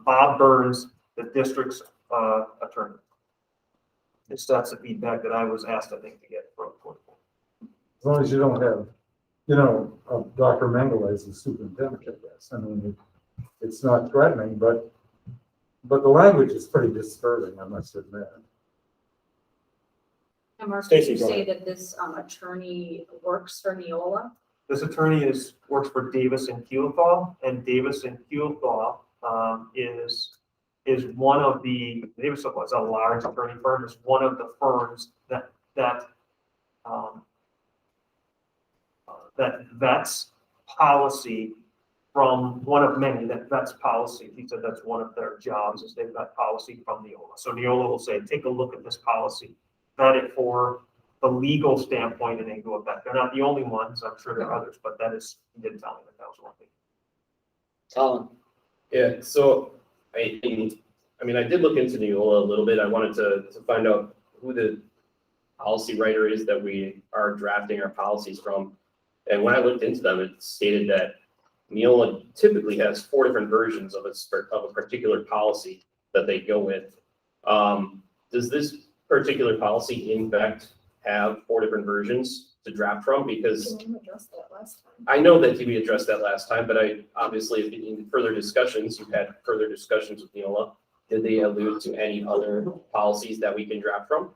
Bob Burns, the district's attorney. That's the feedback that I was asked, I think, to get from.
As long as you don't have, you know, Dr. Mengele as the superintendent, I guess. I mean, it's not threatening, but the language is pretty disturbing, I must admit.
And Mark,
Stacy,
did you
go
say
ahead.
that this attorney works for Neola?
This attorney works for Davis and Keelthal, and Davis and Keelthal is one of the, Davis was a large attorney firm, is one of the firms that vets policy from one of many that vets policy. He said that's one of their jobs, is they vet policy from Neola. So Neola will say, take a look at this policy, vet it for the legal standpoint, and then go with that. They're not the only ones, I'm sure there are others, but that is, he did tell me that was one thing.
Colin,
Yeah, so I mean, I did look into Neola a little bit. I wanted to find out who the policy writer is that we are drafting our policies from. And when I looked into them, it stated that Neola typically has 4 different versions of a particular policy that they go with. Does this particular policy in fact have 4 different versions to draft from? Because
Can you address that last time?
I know that we addressed that last time, but I obviously, if in further discussions, you've had further discussions with Neola. Did they allude to any other policies that we can draft from?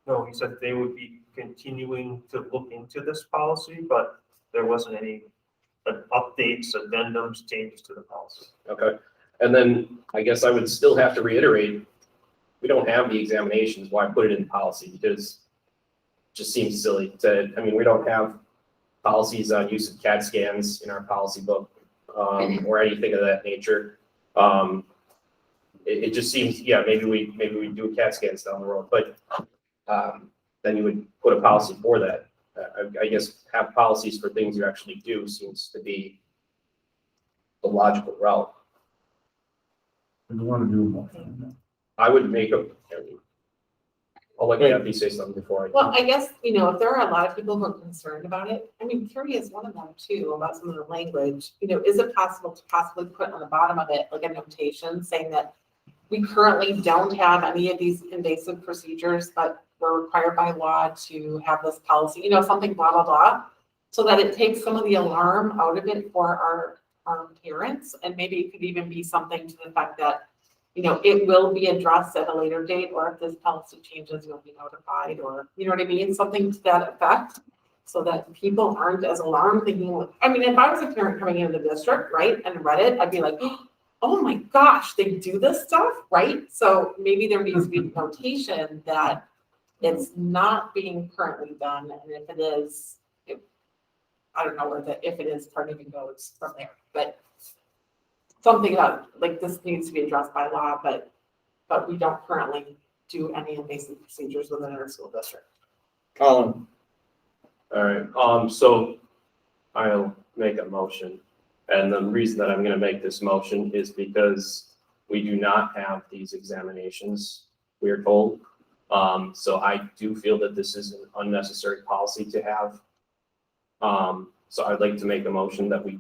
No, he said they would be continuing to look into this policy, but there wasn't any updates, addendums, changes to the policy.
Okay, and then I guess I would still have to reiterate, we don't have the examinations, why put it in policy? Because it just seems silly to, I mean, we don't have policies on use of CAT scans in our policy book, or anything of that nature. It just seems, yeah, maybe we do CAT scans down the road, but, then you would put a policy for that. I guess have policies for things you actually do seems to be the logical route.
Do you want to do a motion on that?
I would make I'll let Kathy say something before I.
Well, I guess, if there are a lot of people who are concerned about it, Carrie is one of them too, about some of the language. Is it possible to possibly put on the bottom of it, like a notation saying that we currently don't have any of these invasive procedures, but we're required by law to have this policy, something blah, blah, blah. So that it takes some of the alarm out of it for our parents, and maybe it could even be something to the fact that it will be addressed at a later date, or if this policy changes, you'll be notified, or, you know what I mean? Something to that effect, so that people aren't as alarmed thinking, if I was a parent coming into the district, right, and read it, I'd be like, oh my gosh, they do this stuff, right? So maybe there needs to be notation that it's not being currently done, and if it is, I don't know if it is, part even goes from there, but something about, like, this needs to be addressed by law, but we don't currently do any invasive procedures within our school district.
Colin,
All right, so I'll make a motion. And the reason that I'm gonna make this motion is because we do not have these examinations, we are told. So I do feel that this is an unnecessary policy to have. So I'd like to make a motion that we,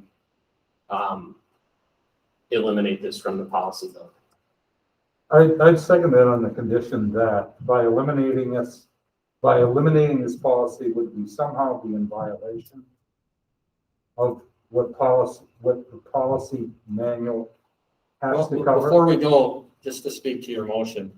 eliminate this from the policy book.
I'd second that on the condition that by eliminating this policy, would we somehow be in violation of what the policy manual has
well,
to cover?
before we go, just to speak to your motion,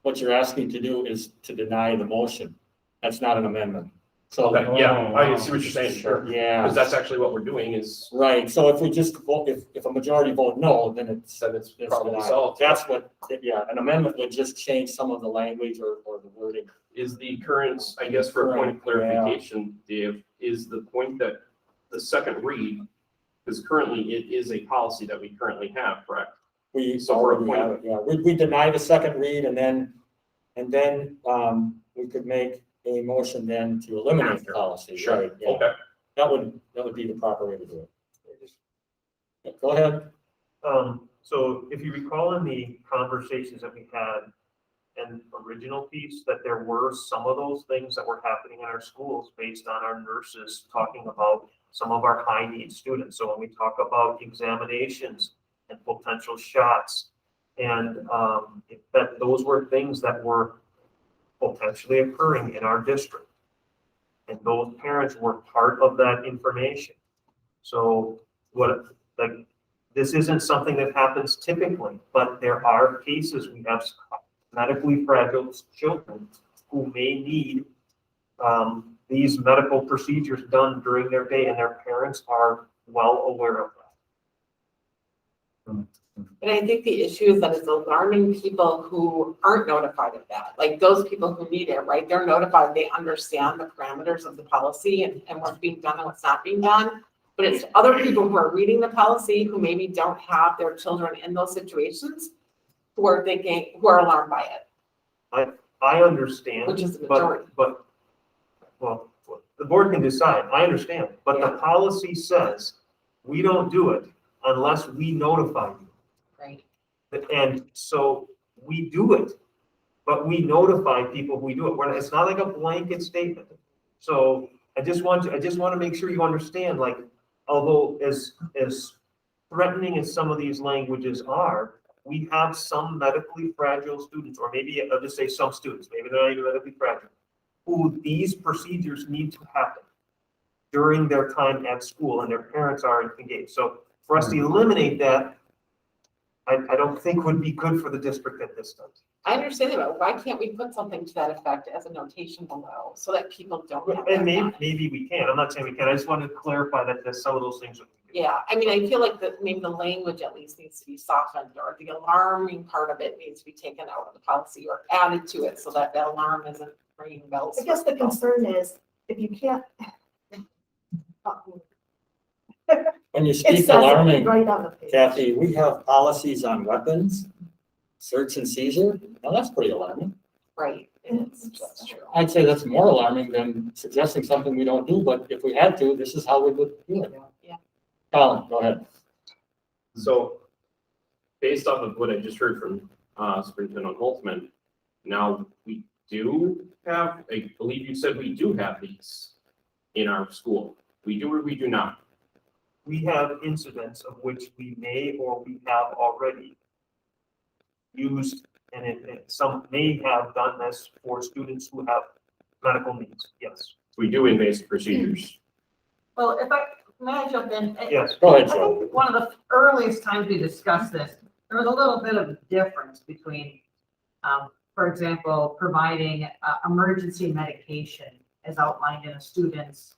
what you're asking to do is to deny the motion. That's not an amendment. So,
Okay, yeah, I see what you're saying, sure.
yeah,
Because that's actually what we're doing is,
right. So if we just vote, if a majority vote no, then it's
problem
denied.
solved.
That's what, yeah, an amendment would just change some of the language or the wording.
Is the current, I guess for a point of clarification, Dave, is the point that the second read, because currently it is a policy that we currently have, correct?
We
So for a
already
point
have it, yeah. We deny the second read and then we could make a motion then to eliminate the policy.
Sure,
Right, yeah.
okay.
That would be the proper way to do it. Go ahead.
So if you recall in the conversations that we had and original piece, that there were some of those things that were happening in our schools based on our nurses talking about some of our high need students. So when we talk about examinations and potential shots, and that those were things that were potentially occurring in our district. And those parents were part of that information. So this isn't something that happens typically, but there are cases, we have medically fragile children who may need these medical procedures done during their day, and their parents are well aware of that.
And I think the issue is that it's alarming people who aren't notified of that, like those people who need it, right? They're notified, they understand the parameters of the policy and what's being done and what's not being done. But it's other people who are reading the policy who maybe don't have their children in those situations who are alarmed by it.
I understand.
Which is the majority.
But, well, the board can decide, I understand, but the policy says we don't do it unless we notify you.
Right.
And so we do it, but we notify people we do it. It's not like a blanket statement. So I just want to make sure you understand, like, although as threatening as some of these languages are, we have some medically fragile students, or maybe I'll just say some students, maybe they're not even medically fragile, who these procedures need to happen during their time at school and their parents are engaged. So for us to eliminate that, I don't think would be good for the district at this time.
I understand that, but why can't we put something to that effect as a notation below so that people don't have
And
that?
maybe we can. I'm not saying we can. I just wanted to clarify that there's some of those things.
Yeah, I mean, I feel like maybe the language at least needs to be softened, or the alarming part of it needs to be taken out of the policy or added to it so that the alarm isn't ringing bells.
I guess the concern is if you can't,
When you
It
speak
says it
alarming,
right on the page.
Kathy, we have policies on weapons, search and seizure. Now, that's pretty alarming.
Right.
That's true.
I'd say that's more alarming than suggesting something we don't do, but if we had to, this is how we would do it.
Yeah.
Colin, go ahead.
So based off of what I just heard from Superintendent Holtzman, now we do have, I believe you said we do have these in our school. We do or we do not?
We have incidents of which we may or we have already used, and some may have done this for students who have medical needs, yes.
We do in basic procedures.
Well, may I jump in?
Yes.
Go ahead,
I
Joe.
think one of the earliest times we discussed this, there was a little bit of a difference between, for example, providing emergency medication as outlined in a student's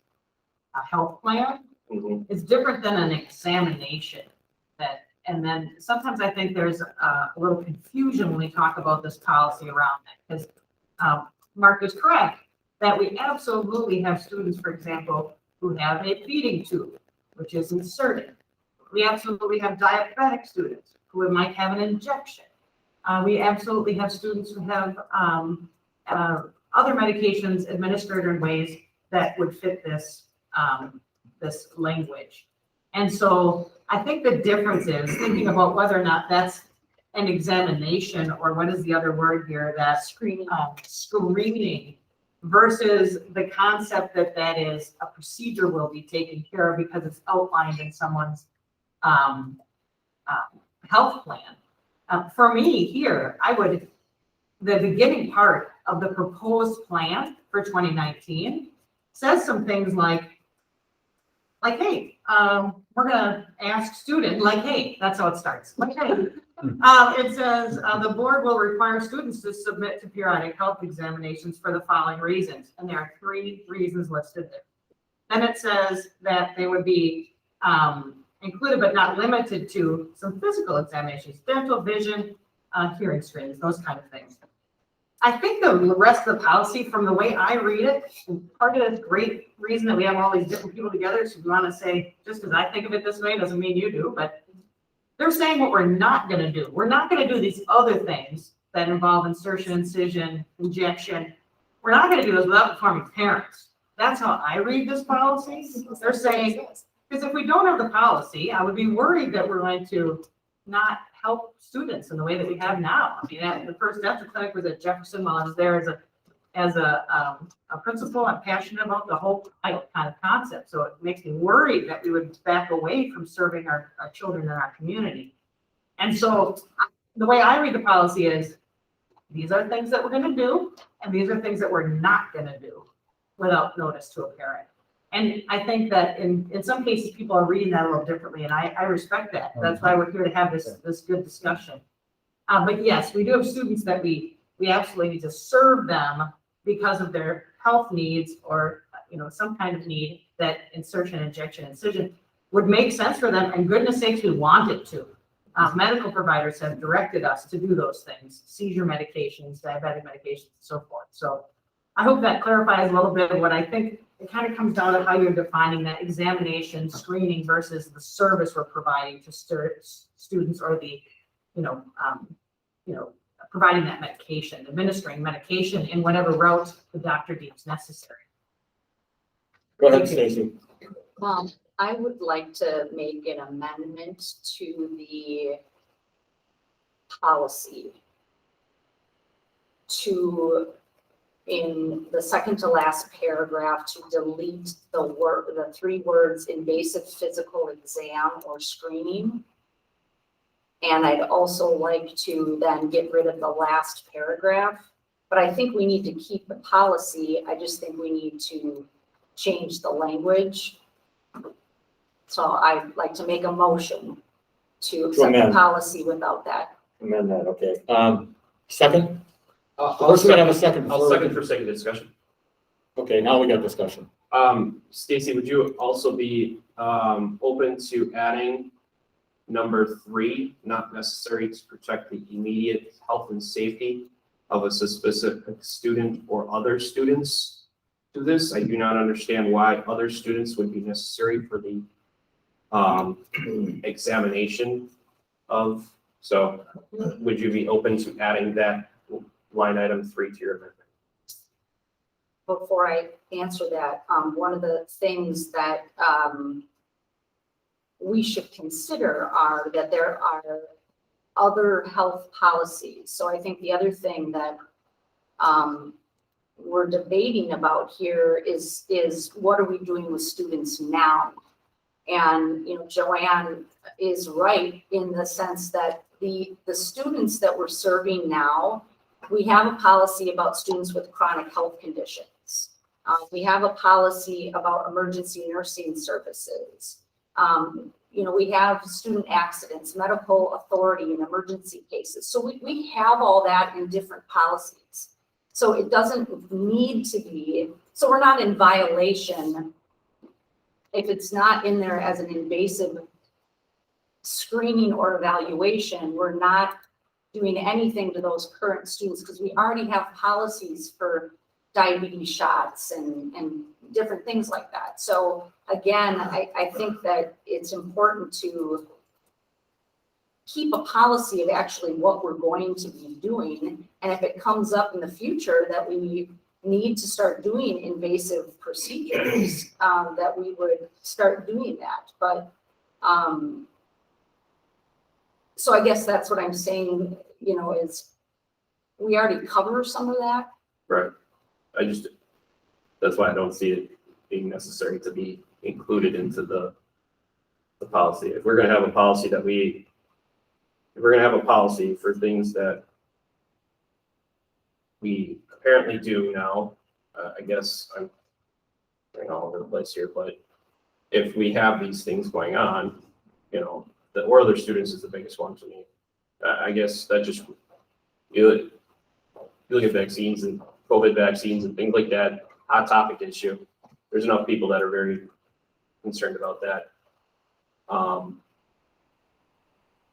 health plan.
Mhm.
It's different than an examination and then sometimes I think there's a little confusion when we talk about this policy around that, because Mark is correct that we absolutely have students, for example, who have a feeding tube, which is inserted. We absolutely have diabetic students who might have an injection. We absolutely have students who have other medications administered in ways that would fit this language. And so I think the difference is thinking about whether or not that's an examination, or what is the other word here, that screening versus the concept that that is a procedure will be taken care of because it's outlined in someone's health plan. For me here, the beginning part of the proposed plan for 2019 says some things like, hey, we're gonna ask student, hey, that's how it starts. Hey, it says, the board will require students to submit to periodic health examinations for the following reasons. And there are 3 reasons listed there. Then it says that they would be included but not limited to some physical examinations, dental, vision, hearing screenings, those kind of things. I think the rest of the policy, from the way I read it, and part of the great reason that we have all these different people together, so we want to say, just because I think of it this way doesn't mean you do, but they're saying what we're not going to do. We're not going to do these other things that involve insertion, incision, injection. We're not going to do those without informing parents. That's how I read this policy. They're saying, because if we don't have the policy, I would be worried that we're going to not help students in the way that we have now. I mean, the first dental clinic was at Jefferson while I was there as a principal. I'm passionate about the whole kind of concept. So it makes me worried that we would back away from serving our children in our community. And so the way I read the policy is, these are things that we're going to do, and these are things that we're not going to do without notice to a parent. And I think that in some cases, people are reading that a little differently, and I respect that. That's why we're here to have this good discussion. But yes, we do have students that we absolutely need to serve them because of their health needs or, some kind of need that insertion, injection, incision would make sense for them. And goodness sakes, we want it to. Medical providers have directed us to do those things, seizure medications, diabetic medications, and so forth. So I hope that clarifies a little bit of what I think. It kind of comes down to how you're defining that examination screening versus the service we're providing to students, or the, providing that medication, administering medication in whatever route the doctor deems necessary.
Go ahead, Stacy.
I would like to make an amendment to the policy in the second to last paragraph, to delete the 3 words invasive physical exam or screening. And I'd also like to then get rid of the last paragraph, but I think we need to keep the policy. I just think we need to change the language. So I'd like to make a motion to accept the
amend.
policy without that.
Amend that, okay. Second?
I'll
First, we have a second.
I'll second for sake of discussion.
Okay, now we got discussion.
Stacy, would you also be open to adding number 3, not necessary to protect the immediate health and safety of a specific student or other students? to this. I do not understand why other students would be necessary for the examination of, so would you be open to adding that line item 3 to your amendment?
Before I answer that, one of the things that, we should consider are that there are other health policies. So I think the other thing that, we're debating about here is what are we doing with students now? And, you know, Joanne is right in the sense that the students that we're serving now, we have a policy about students with chronic health conditions. We have a policy about emergency nursing services. You know, we have student accidents, medical authority in emergency cases. So we have all that in different policies. So it doesn't need to be, so we're not in violation if it's not in there as an invasive screening or evaluation. We're not doing anything to those current students because we already have policies for diabetes shots and different things like that. So again, I think that it's important to keep a policy of actually what we're going to be doing. And if it comes up in the future that we need to start doing invasive procedures, that we would start doing that. But, so I guess that's what I'm saying, you know, is we already cover some of that.
Right. That's why I don't see it being necessary to be included into the policy. If we're gonna have a policy for things that we apparently do now, I guess I'm going all over the place here, but if we have these things going on, you know, or other students is the biggest one to me. I guess that just, you look at vaccines and COVID vaccines and things like that, hot topic issue. There's enough people that are very concerned about that.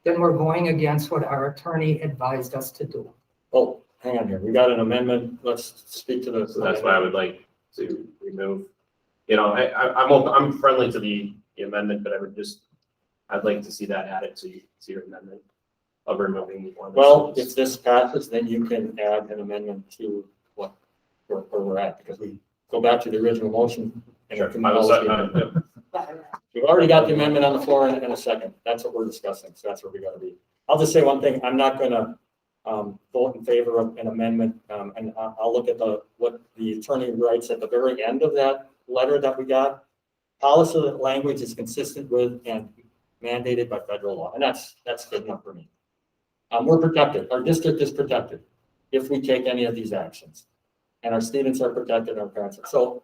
Then we're going against what our attorney advised us to do.
Oh, hang on here. We got an amendment. Let's speak to the.
So that's why I would like to remove, you know, I'm friendly to the amendment, but I'd like to see that added to your amendment of removing one.
Well, if this passes, then you can add an amendment to where we're at, because we go back to the original motion. And
Sure.
We've already got the amendment on the floor in a second. That's what we're discussing. So that's where we gotta be. I'll just say one thing. I'm not gonna vote in favor of an amendment. And I'll look at what the attorney writes at the very end of that letter that we got. Policy language is consistent with and mandated by federal law. And that's good enough for me. We're protected. Our district is protected if we take any of these actions. And our students are protected, our parents are. So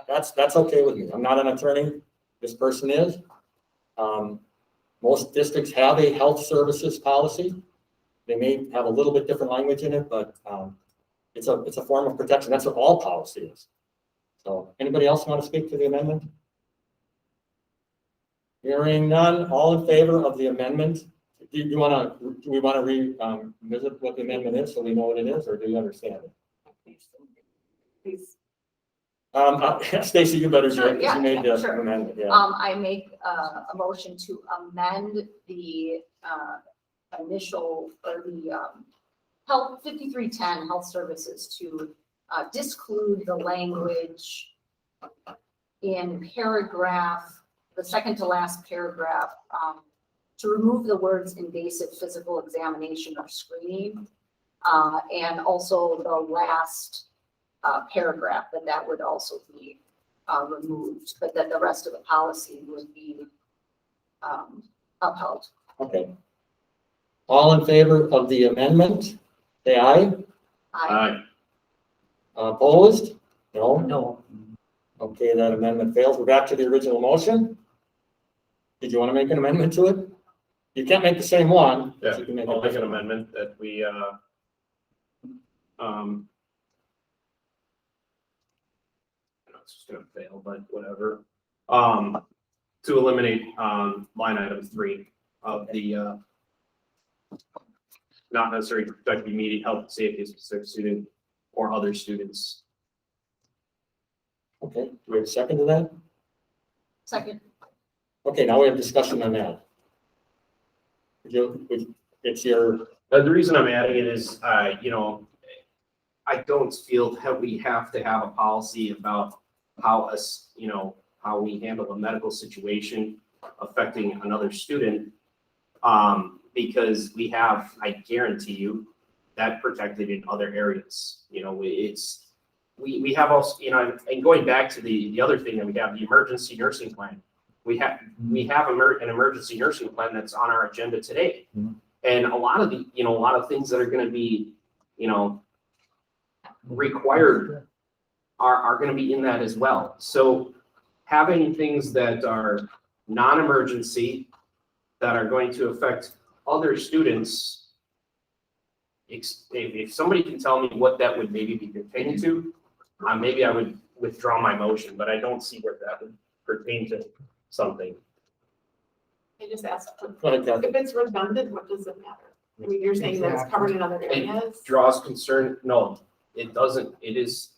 that's okay with me. I'm not an attorney. This person is. Most districts have a health services policy. They may have a little bit different language in it, but it's a form of protection. That's what all policy is. So anybody else want to speak to the amendment? Hearing none, all in favor of the amendment? Do we want to revisit what the amendment is so we know what it is, or do you understand it?
Please.
Stacy, you better do
Sure,
it, because
yeah,
you made
yeah,
the
sure.
amendment, yeah.
I make a motion to amend the initial, or the health 5310 health services to disclude the language in paragraph, the second to last paragraph, to remove the words invasive physical examination or screening, and also the last paragraph, that would also be removed, but that the rest of the policy would be upheld.
Okay. All in favor of the amendment, say aye.
I
Opposed? No?
No.
Okay, that amendment fails. We're back to the original motion. Did you want to make an amendment to it? You can't make the same one.
Yeah,
but you can make
I'll make an
different one.
amendment that we, it's just gonna fail, but whatever. To eliminate, line item 3 of the, not necessarily to protect the immediate health and safety of a specific student or other students.
Okay, do we have a second to that?
Second.
Okay, now we have discussion on that. It's your,
The reason I'm adding it is, you know, I don't feel that we have to have a policy about how us, you know, how we handle a medical situation affecting another student. Because we have, I guarantee you, that protected in other areas. You know, we have also, you know, and going back to the other thing that we have, the emergency nursing plan. We have an emergency nursing plan that's on our agenda today.
Mhm.
And a lot of a lot of things that are gonna be, you know, required are gonna be in that as well. So having things that are non-emergency, that are going to affect other students, if somebody can tell me what that would maybe be pertaining to, maybe I would withdraw my motion, but I don't see where that would pertain to something.
I just asked,
go ahead, Kathy.
if it's redundant, what does it matter? I mean, you're saying that it's covered in other areas?
Draws concern, no, it doesn't, it is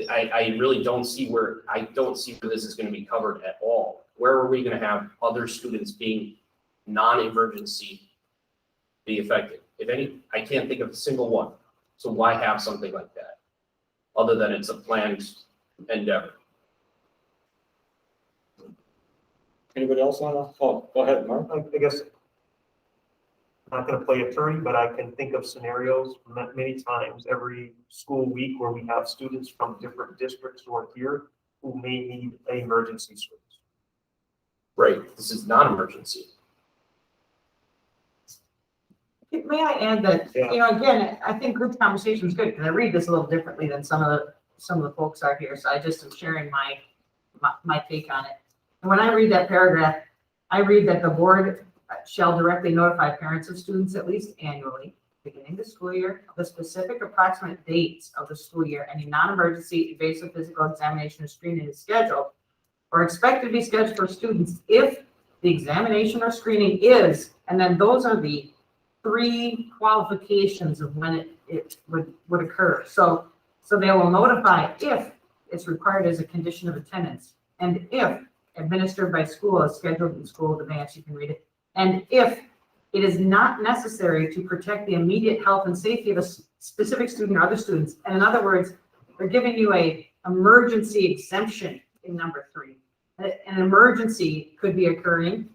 I really don't see where this is gonna be covered at all. Where are we gonna have other students being non-emergency be affected? If any, I can't think of a single one. So why have something like that? Other than it's a planned endeavor.
Anybody else wanna, oh, go ahead, Mark.
I guess, I'm not gonna play attorney, but I can think of scenarios many times every school week where we have students from different districts who are here who may need an emergency service.
Right, this is non-emergency.
May I add that, you know, again, I think group conversation is good, because I read this a little differently than some of the folks are here, so I just am sharing my take on it. And when I read that paragraph, I read that the board shall directly notify parents of students at least annually, beginning the school year, of the specific approximate dates of the school year, any non-emergency invasive physical examination or screening is scheduled or expected to be scheduled for students if the examination or screening is, and then those are the 3 qualifications of when it would occur. So they will notify if it's required as a condition of attendance, and if administered by school as scheduled in school advance, you can read it, and if it is not necessary to protect the immediate health and safety of a specific student or other students. And in other words, they're giving you a emergency exemption in number 3. An emergency could be occurring,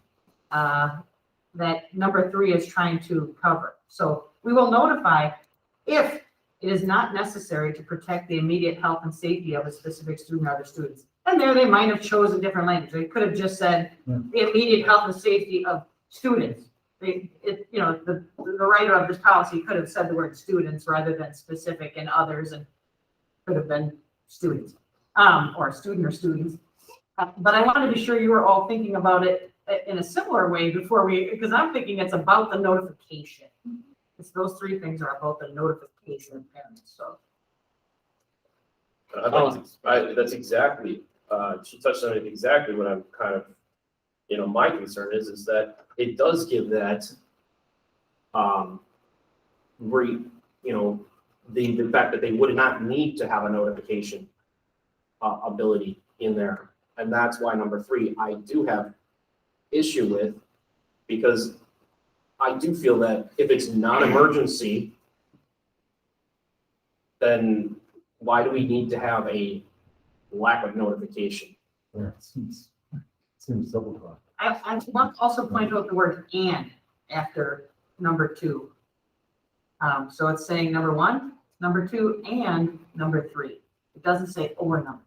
that number 3 is trying to cover. So we will notify if it is not necessary to protect the immediate health and safety of a specific student or other students. And there they might have chosen different language. They could have just said the immediate health and safety of students. You know, the writer of this policy could have said the word students rather than specific and others, and could have been students, or student or students. But I want to be sure you were all thinking about it in a similar way before because I'm thinking it's about the notification. It's those 3 things are about the notification of parents, so.
That's exactly, she touched on it exactly what I'm kind of, you know, my concern is that it does give that, you know, the fact that they would not need to have a notification ability in there. And that's why number 3, I do have issue with, because I do feel that if it's non-emergency, then why do we need to have a lack of notification?
Yeah, it seems double talk.
I want to also point out the word "and" after number 2. So it's saying number 1, number 2, and number 3. It doesn't say or number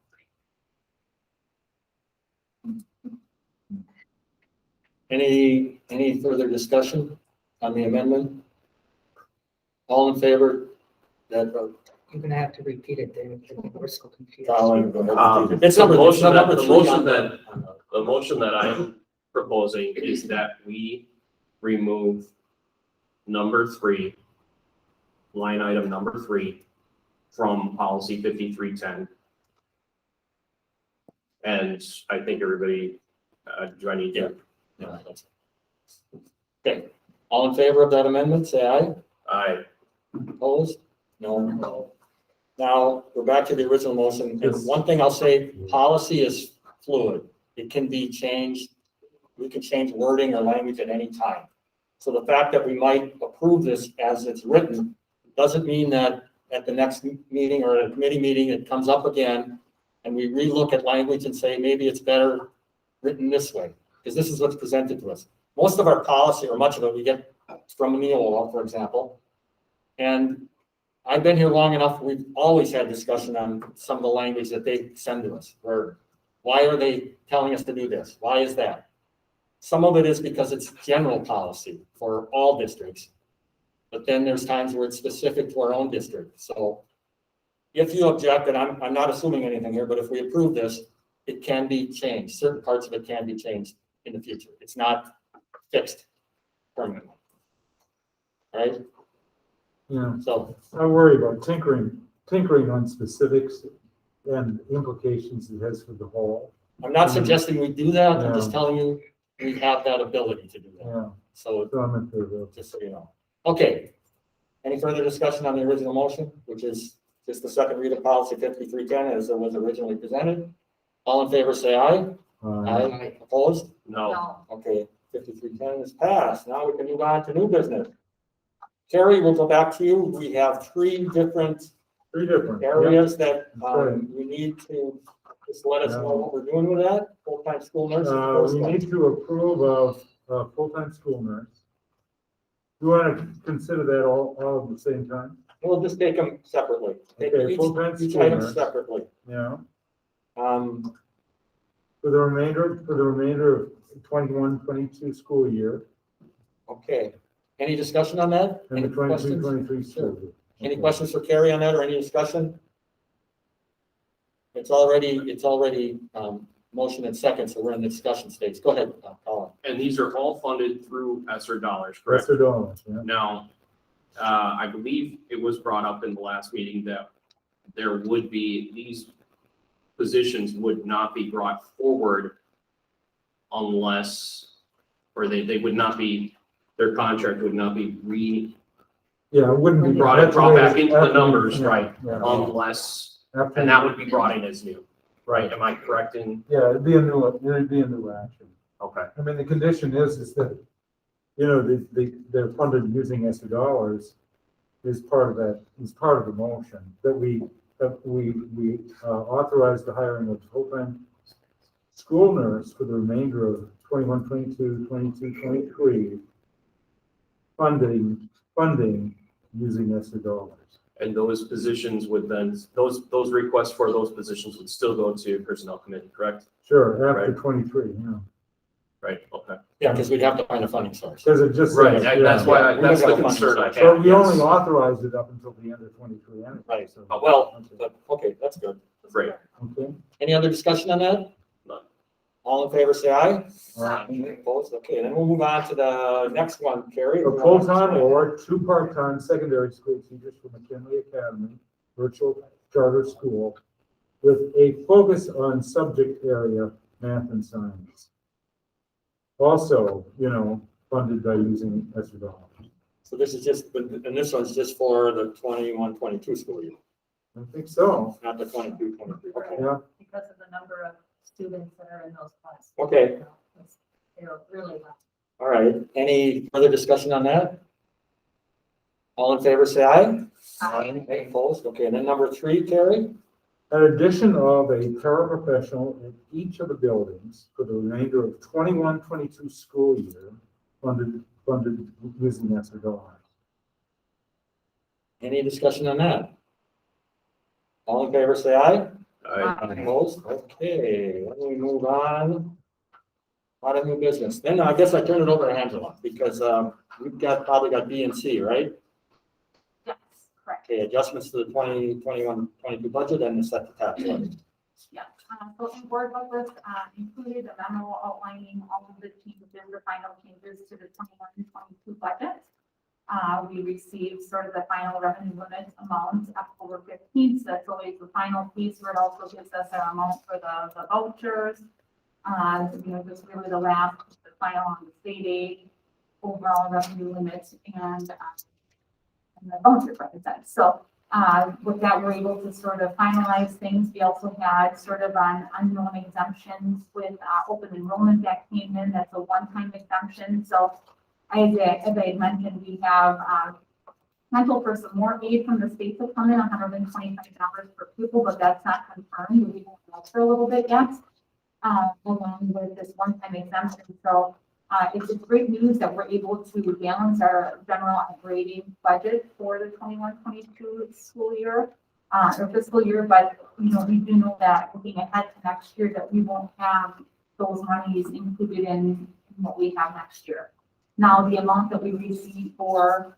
3.
Any further discussion on the amendment? All in favor? That,
You're gonna have to repeat it, David, because we're so confused.
it's number, it's number 3 on
The motion that I'm proposing is that we remove number 3, line item number 3, from policy 5310. And I think everybody, do I need to?
Yeah, that's okay. All in favor of that amendment, say aye.
Aye.
Opposed? No. Now, we're back to the original motion, and one thing I'll say, policy is fluid. It can be changed. We can change wording or language at any time. So the fact that we might approve this as it's written doesn't mean that at the next meeting or a committee meeting, it comes up again and we relook at language and say, maybe it's better written this way, because this is what's presented to us. Most of our policy, or much of it, we get from Neola, for example. And I've been here long enough, we've always had discussion on some of the language that they send to us, where, why are they telling us to do this? Why is that? Some of it is because it's general policy for all districts. But then there's times where it's specific to our own district. So if you object, and I'm not assuming anything here, but if we approve this, it can be changed. Certain parts of it can be changed in the future. It's not fixed permanently. Right?
Yeah,
So,
I worry about tinkering on specifics and implications it has for the whole.
I'm not suggesting we do that. I'm just
Yeah.
telling you, we have that ability to do that.
Yeah,
So
so I'm in favor of
just so you know. Okay. Any further discussion on the original motion, which is just the second read of policy 5310 as it was originally presented? All in favor, say aye. Aye. Opposed?
No.
No.
Okay, 5310 is passed. Now we can move on to new business. Terry, we'll go back to you. We have three different
yeah.
areas that
Right.
we need to just let us
Yeah.
know what we're doing with that. Full-time school nurse.
We need to approve of a full-time school nurse. You want to consider that all at the same time?
We'll just take them separately. Take
Okay,
each
full-time school
item
nurse.
separately.
Yeah,
Um,
for the remainder of 21-22 school year
okay. Any discussion on that?
and
Any
the
questions?
22-23 school year.
Any
Okay.
questions for Carrie on that or any discussion? It's already motion and second, so we're in the discussion stage. Go ahead, Colin.
And these are all funded through ESSER dollars, correct?
Rest of dollars, yeah.
Now, I believe it was brought up in the last meeting that there would be, these positions would not be brought forward unless, or they would not be, their contract would not be
Yeah, it wouldn't be.
brought back into the numbers,
Yeah,
right?
Yeah,
Unless,
After-
and that would be brought in as new, right? Am I correct in?
Yeah, it'd be a new action.
Okay.
I mean, the condition is that, you know, they're funded using ESSER dollars is part of that, is part of the motion, that we authorize the hiring of full-time school nurse for the remainder of 21-22, 22-23, funding using ESSER dollars.
And those positions would then, those requests for those positions would still go to personnel committee, correct?
Sure, after
Right.
23, yeah.
Right, okay.
Yeah, because we'd have to find a funding source.
Because it just.
Right,
says,
that's
yeah.
why,
we
that's
don't
the
have a
concern I
funding
have.
So we only
yes.
authorized it up until the end of 23 anyway.
Right.
So-
Well, but, okay, that's good.
Great.
Okay.
Any other discussion on that?
None.
All in favor, say aye.
Aye.
Opposed? Okay, then we'll move on to the next one, Carrie.
A full-time or two part-time secondary school teachers for McKinley Academy, virtual charter school, with a focus on subject area, math and science. Also, you know, funded by using ESSER dollars.
So this is just, and this one's just for the 21-22 school year,
I think so,
not the 22-23. Okay.
yeah.
Because of the number of students that are in those classes.
Okay.
They're really well.
All right, any further discussion on that? All in favor, say aye.
Aye.
Any opposed? Okay, and then number 3, Carrie?
An addition of a paraprofessional in each of the buildings for the remainder of 21-22 school year, funded using ESSER dollars.
Any discussion on that? All in favor, say aye.
Aye.
Opposed? Okay, then we move on. A lot of new business. Then I guess I turn it over to Angela, because we've probably got B and C, right?
Yes, correct.
Okay, adjustments to the 2021-22 budget and the set the tax levy.
Yeah, so in board members, included a memo outlining all of the changes, the final changes to the 21-22 budget. We received sort of the final revenue limit amount October 15th, so that's always the final piece where it also gives us our amount for the vouchers. You know, just really the final on the state aid, overall revenue limit and the voucher represents. So With that, we're able to sort of finalize things. We also had sort of an unknown exemptions with open enrollment that came in. That's a one-time exemption. So as I had mentioned, we have potential for some more aid from the state to come in, $125 per pupil, but that's not confirmed. We won't know for a little bit yet, along with this one-time exemption. So it's great news that we're able to balance our general operating budget for the 21-22 school year, or fiscal year. But, you know, we do know that looking ahead to next year, that we won't have those monies included in what we have next year. Now, the amount that we receive for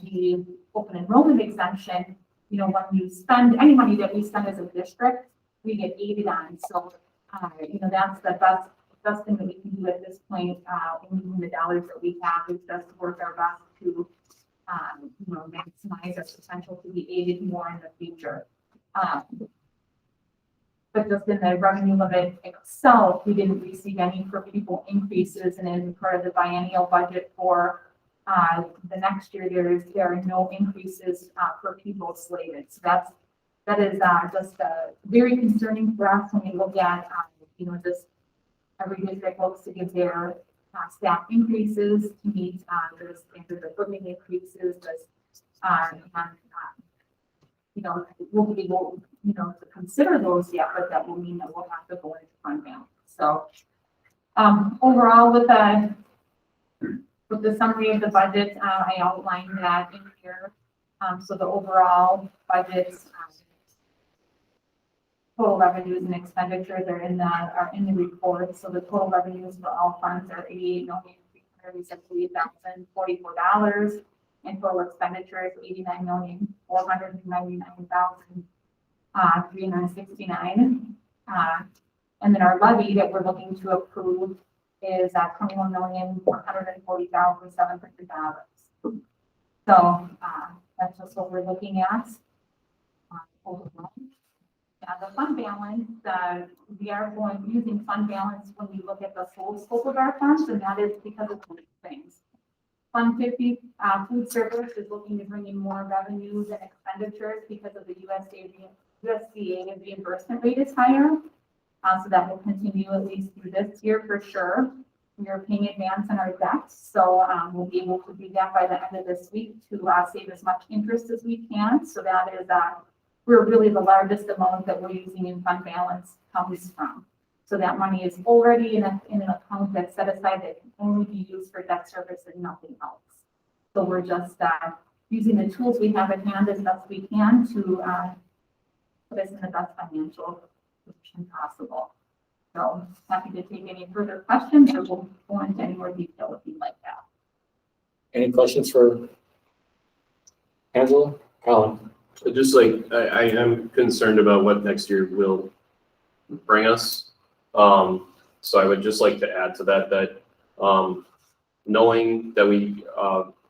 the open enrollment exemption, you know, when you spend any money that we spend as a district, we get aided on. So, you know, that's the best thing that we can do at this point, in using the dollars that we have, is just work our best to, you know, maximize our potential to be aided more in the future. But just in the revenue limit itself, we didn't receive any per pupil increases, and as part of the biennial budget for the next year, there are no increases per pupil slated. So that is just very concerning for us when we look at, you know, just every district looks to give their staff increases to meet the standard of living increases. You know, we'll be able, you know, to consider those yet, but that will mean that we'll have to go into fund balance. So overall, with the summary of the budget, I outlined that in here. So the overall budget, total revenues and expenditures are in the report. So the total revenues for all funds are $88,378,044, and total expenditures $89,499,369. And then our levy that we're looking to approve is at $21,140,700. So that's just what we're looking at. Overall. The fund balance, we are using fund balance when we look at the full scope of our funds, and that is because of two things. Fund 50, food service, is looking to bring in more revenues and expenditures because of the USDA reimbursement rate is higher. So that will continue at least through this year for sure. We are paying advance on our debt, so we'll be able to do that by the end of this week to save as much interest as we can. So that is we're really the largest amount that we're using in fund balance comes from. So that money is already in an account that's set aside that can only be used for debt service and nothing else. So we're just using the tools we have at hand as best we can to put us in the best financial position possible. So happy to take any further questions, or we'll go into any more detail if you'd like that.
Any questions for Angela? Colin?
Just like, I am concerned about what next year will bring us. So I would just like to add to that, knowing that we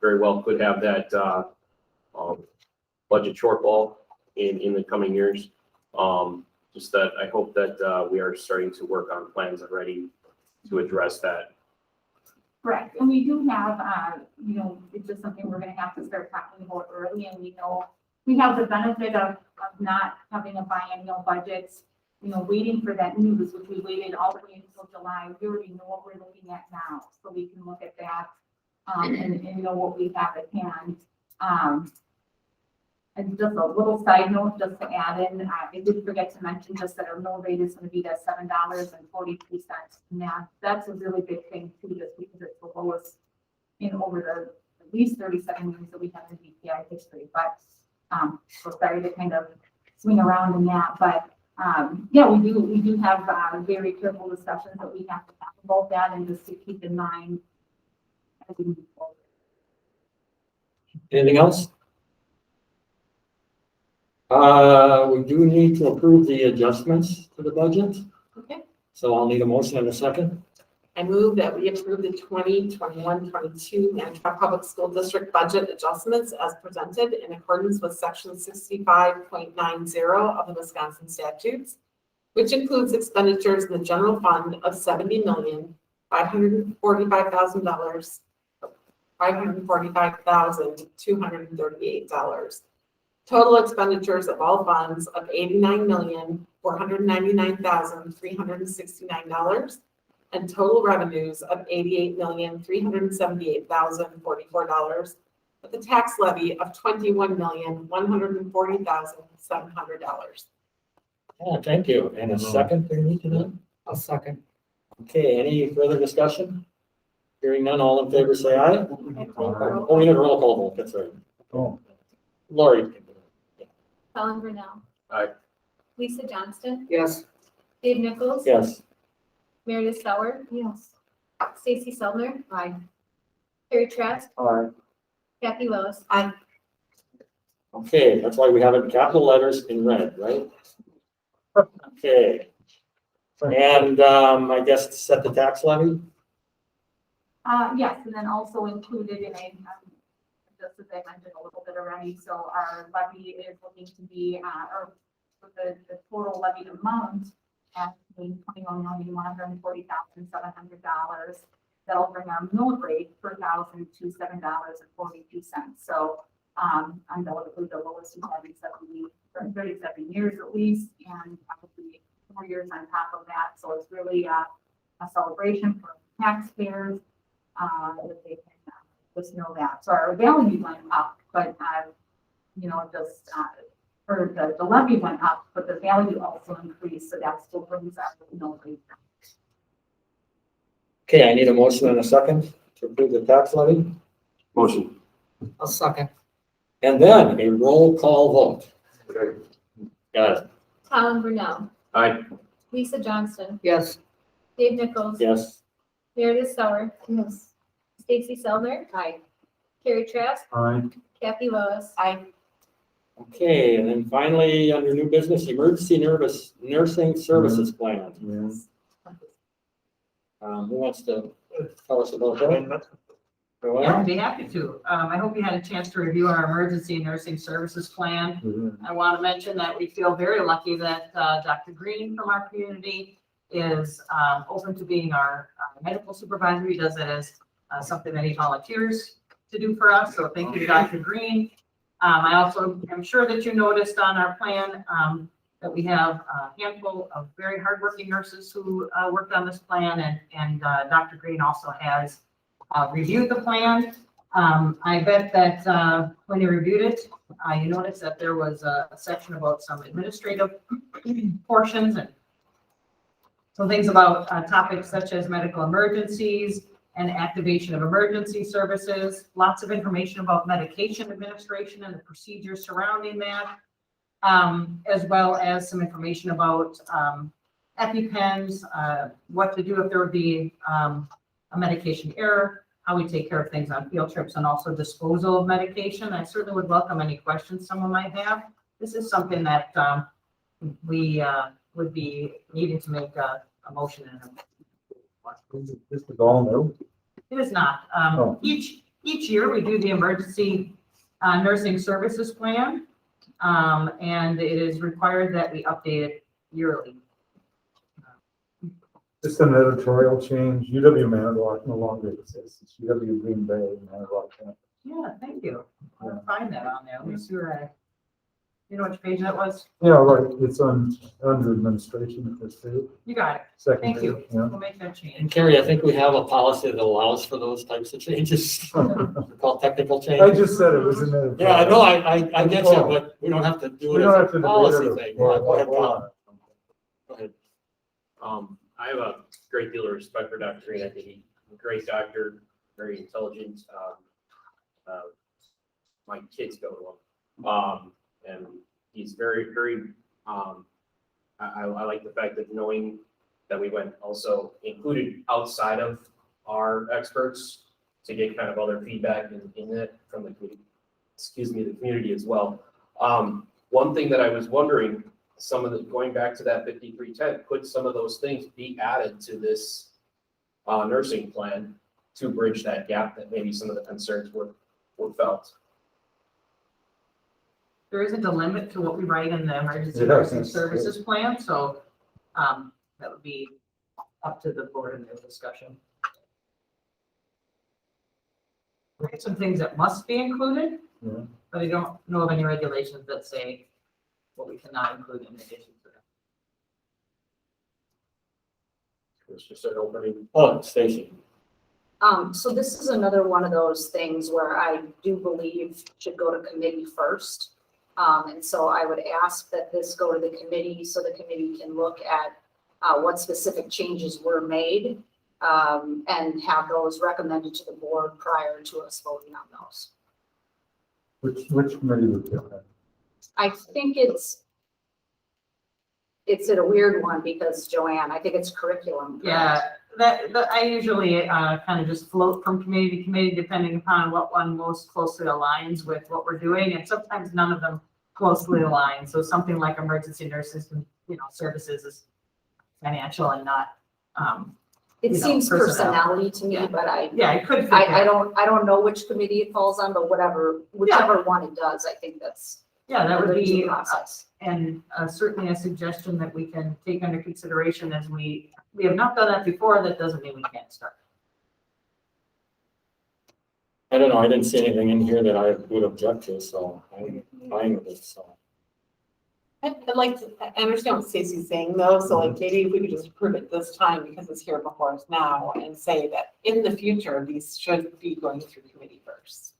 very well could have that budget shortfall in the coming years, just that I hope that we are starting to work on plans already to address that.
Correct. And we do have, you know, it's just something we're going to have to start talking about early, and we know we have the benefit of not having a biennial budget, you know, waiting for that news, which we waited all the way until July. We already know what we're looking at now, so we can look at that and know what we have at hand. And just a little side note, just to add in, I did forget to mention just that our mill rate is going to be that $7.42. Now, that's a really big thing too, just because it's the lowest in over the at least 37 years that we have in BPI history. But so sorry to kind of swing around in that, but yeah, we do have very careful discussions that we have to have about that, and just to keep in mind as we move forward.
Anything else? We do need to approve the adjustments to the budget.
Okay.
So I'll need a motion in a second.
I move that we approve the 2021-22 Manitowoc Public School District budget adjustments as presented in accordance with section 65.90 of the Wisconsin statutes, which includes expenditures in the general fund of $70,545,238, Total expenditures of all funds of $89,499,369. And total revenues of $88,378,044. With a tax levy of $21,140,700.
Yeah, thank you. And a second, do you need to do?
I'll second.
Okay, any further discussion? Hearing none, all in favor, say aye. Oh, we need a roll call vote, that's right.
Oh,
Lori?
Colin Brunel.
Aye.
Lisa Johnston,
Yes.
Dave Nichols.
Yes.
Meredith Sauer. Yes. Stacy Selner. Aye. Carrie Trask,
Aye.
Kathy Willis.
Aye.
Okay, that's why we have it in capital letters in red, right? Okay. And, I guess set the tax levy?
Yes, and then also included in a, just as I mentioned a little bit already, so our levy is looking to be, or the total levied amount at $21,140,700. That'll bring our mill rate per thousand to $7.42. So, undoubtedly the lowest in 37 years at least, and probably 4 years on top of that. So it's really a celebration for taxpayers. That they can just know that. So our value went up, but just or the levy went up, but the value also increased. So that still brings up the mill rate.
Okay, I need a motion and a second to approve the tax levy.
Motion.
I'll second.
And then a roll call vote. Got it.
Colin Brunel.
Aye.
Lisa Johnston,
Yes.
Dave Nichols.
Yes.
Meredith Sauer. Yes. Stacy Selner. Aye. Carrie Trask,
aye.
Kathy Willis.
Aye.
Okay, and then finally, under new business, emergency nursing services plan.
Yes.
Who wants to tell us about that? Go
Yeah, I'd
ahead.
be happy to. I hope you had a chance to review our emergency nursing services plan. I want to mention that we feel very lucky that Dr. Green from our community is open to being our medical supervisor. He does that as something that he volunteers to do for us. So thank you to Dr. Green. I also am sure that you noticed on our plan that we have a handful of very hardworking nurses who worked on this plan, and Dr. Green also has reviewed the plan. I bet that when you reviewed it, you noticed that there was a section about some administrative portions and some things about topics such as medical emergencies and activation of emergency services, lots of information about medication administration and the procedures surrounding that, as well as some information about EpiPens, what to do if there would be a medication error, how we take care of things on field trips, and also disposal of medication. I certainly would welcome any questions someone might have. This is something that we would be needing to make a motion in.
This is all new.
It is not.
Oh.
Each year we do the emergency nursing services plan. And it is required that we update it yearly.
Just an editorial change. UW Manitowoc no longer exists. It's UW Green Bay, Manitowoc.
Yeah, thank you. I'll find that on there. Let me see where you know which page that was?
Yeah, right. It's under administration. It's two.
You got it.
Second.
Thank you.
page, Yeah.
We'll make that change.
And Carrie, I think we have a policy that allows for those types of changes. They're called technical
I
changes.
just said it was an editorial.
Yeah, I know, I get you, but we don't have to do
We
it
don't
as
have
a
to
policy
debate
thing.
it.
Yeah, go ahead, Colin. Go ahead.
I have a great deal of respect for Dr. Green. I think he's a great doctor, very intelligent. My kids go to him. And he's very, very, I like the fact that knowing that we went also included outside of our experts to get kind of other feedback in it from the community as well. One thing that I was wondering, going back to that 5310, could some of those things be added to this nursing plan to bridge that gap that maybe some of the concerns were felt?
There isn't a limit to what we write in the emergency
Yeah,
nursing
that's
services plan, so that would be up to the board in their discussion. some things that must be included,
Yeah.
but I don't know of any regulations that say what we cannot include in addition to that.
It's just an opening. Oh, Stacy.
So this is another one of those things where I do believe should go to committee first. And so I would ask that this go to the committee so the committee can look at what specific changes were made and have those recommended to the board prior to us voting on those.
Which committee would do that?
I think it's in a weird one because Joanne, I think it's curriculum.
Yeah, that I usually kind of just float from committee to committee depending upon what one most closely aligns with what we're doing, and sometimes none of them closely align. So something like emergency nurses and, services is financial and not,
It seems
personnel.
personality to me,
Yeah.
but
yeah, it could fit
I
there.
don't know which committee it falls on, but whichever one it does, I think that's
Yeah, that
a
would
good due
be,
process.
and certainly a suggestion that we can take under consideration as we have not done that before. That doesn't mean we can't start.
I don't know, I didn't see anything in here that I would object to, so I'm fine with it, so.
I'd like to, I understand what Stacy's saying though, so like maybe if we could just approve it this time because it's here before us now and say that in the future, these should be going through committee first.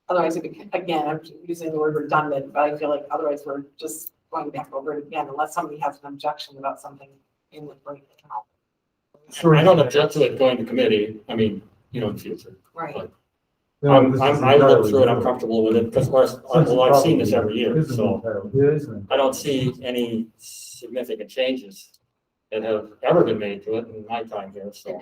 Otherwise, again, I'm using the word redundant, but I feel like otherwise we're just going back over it again unless somebody has an objection about something in the break account.
I don't object to it going to committee, I mean, in the future.
Right.
No, this is
I look
entirely
through it, I'm
new.
comfortable with it, because
Since
well, I've seen this every year,
This is
so
entirely- it is entirely-
I don't see any significant changes that have ever been made to it in my time here, so.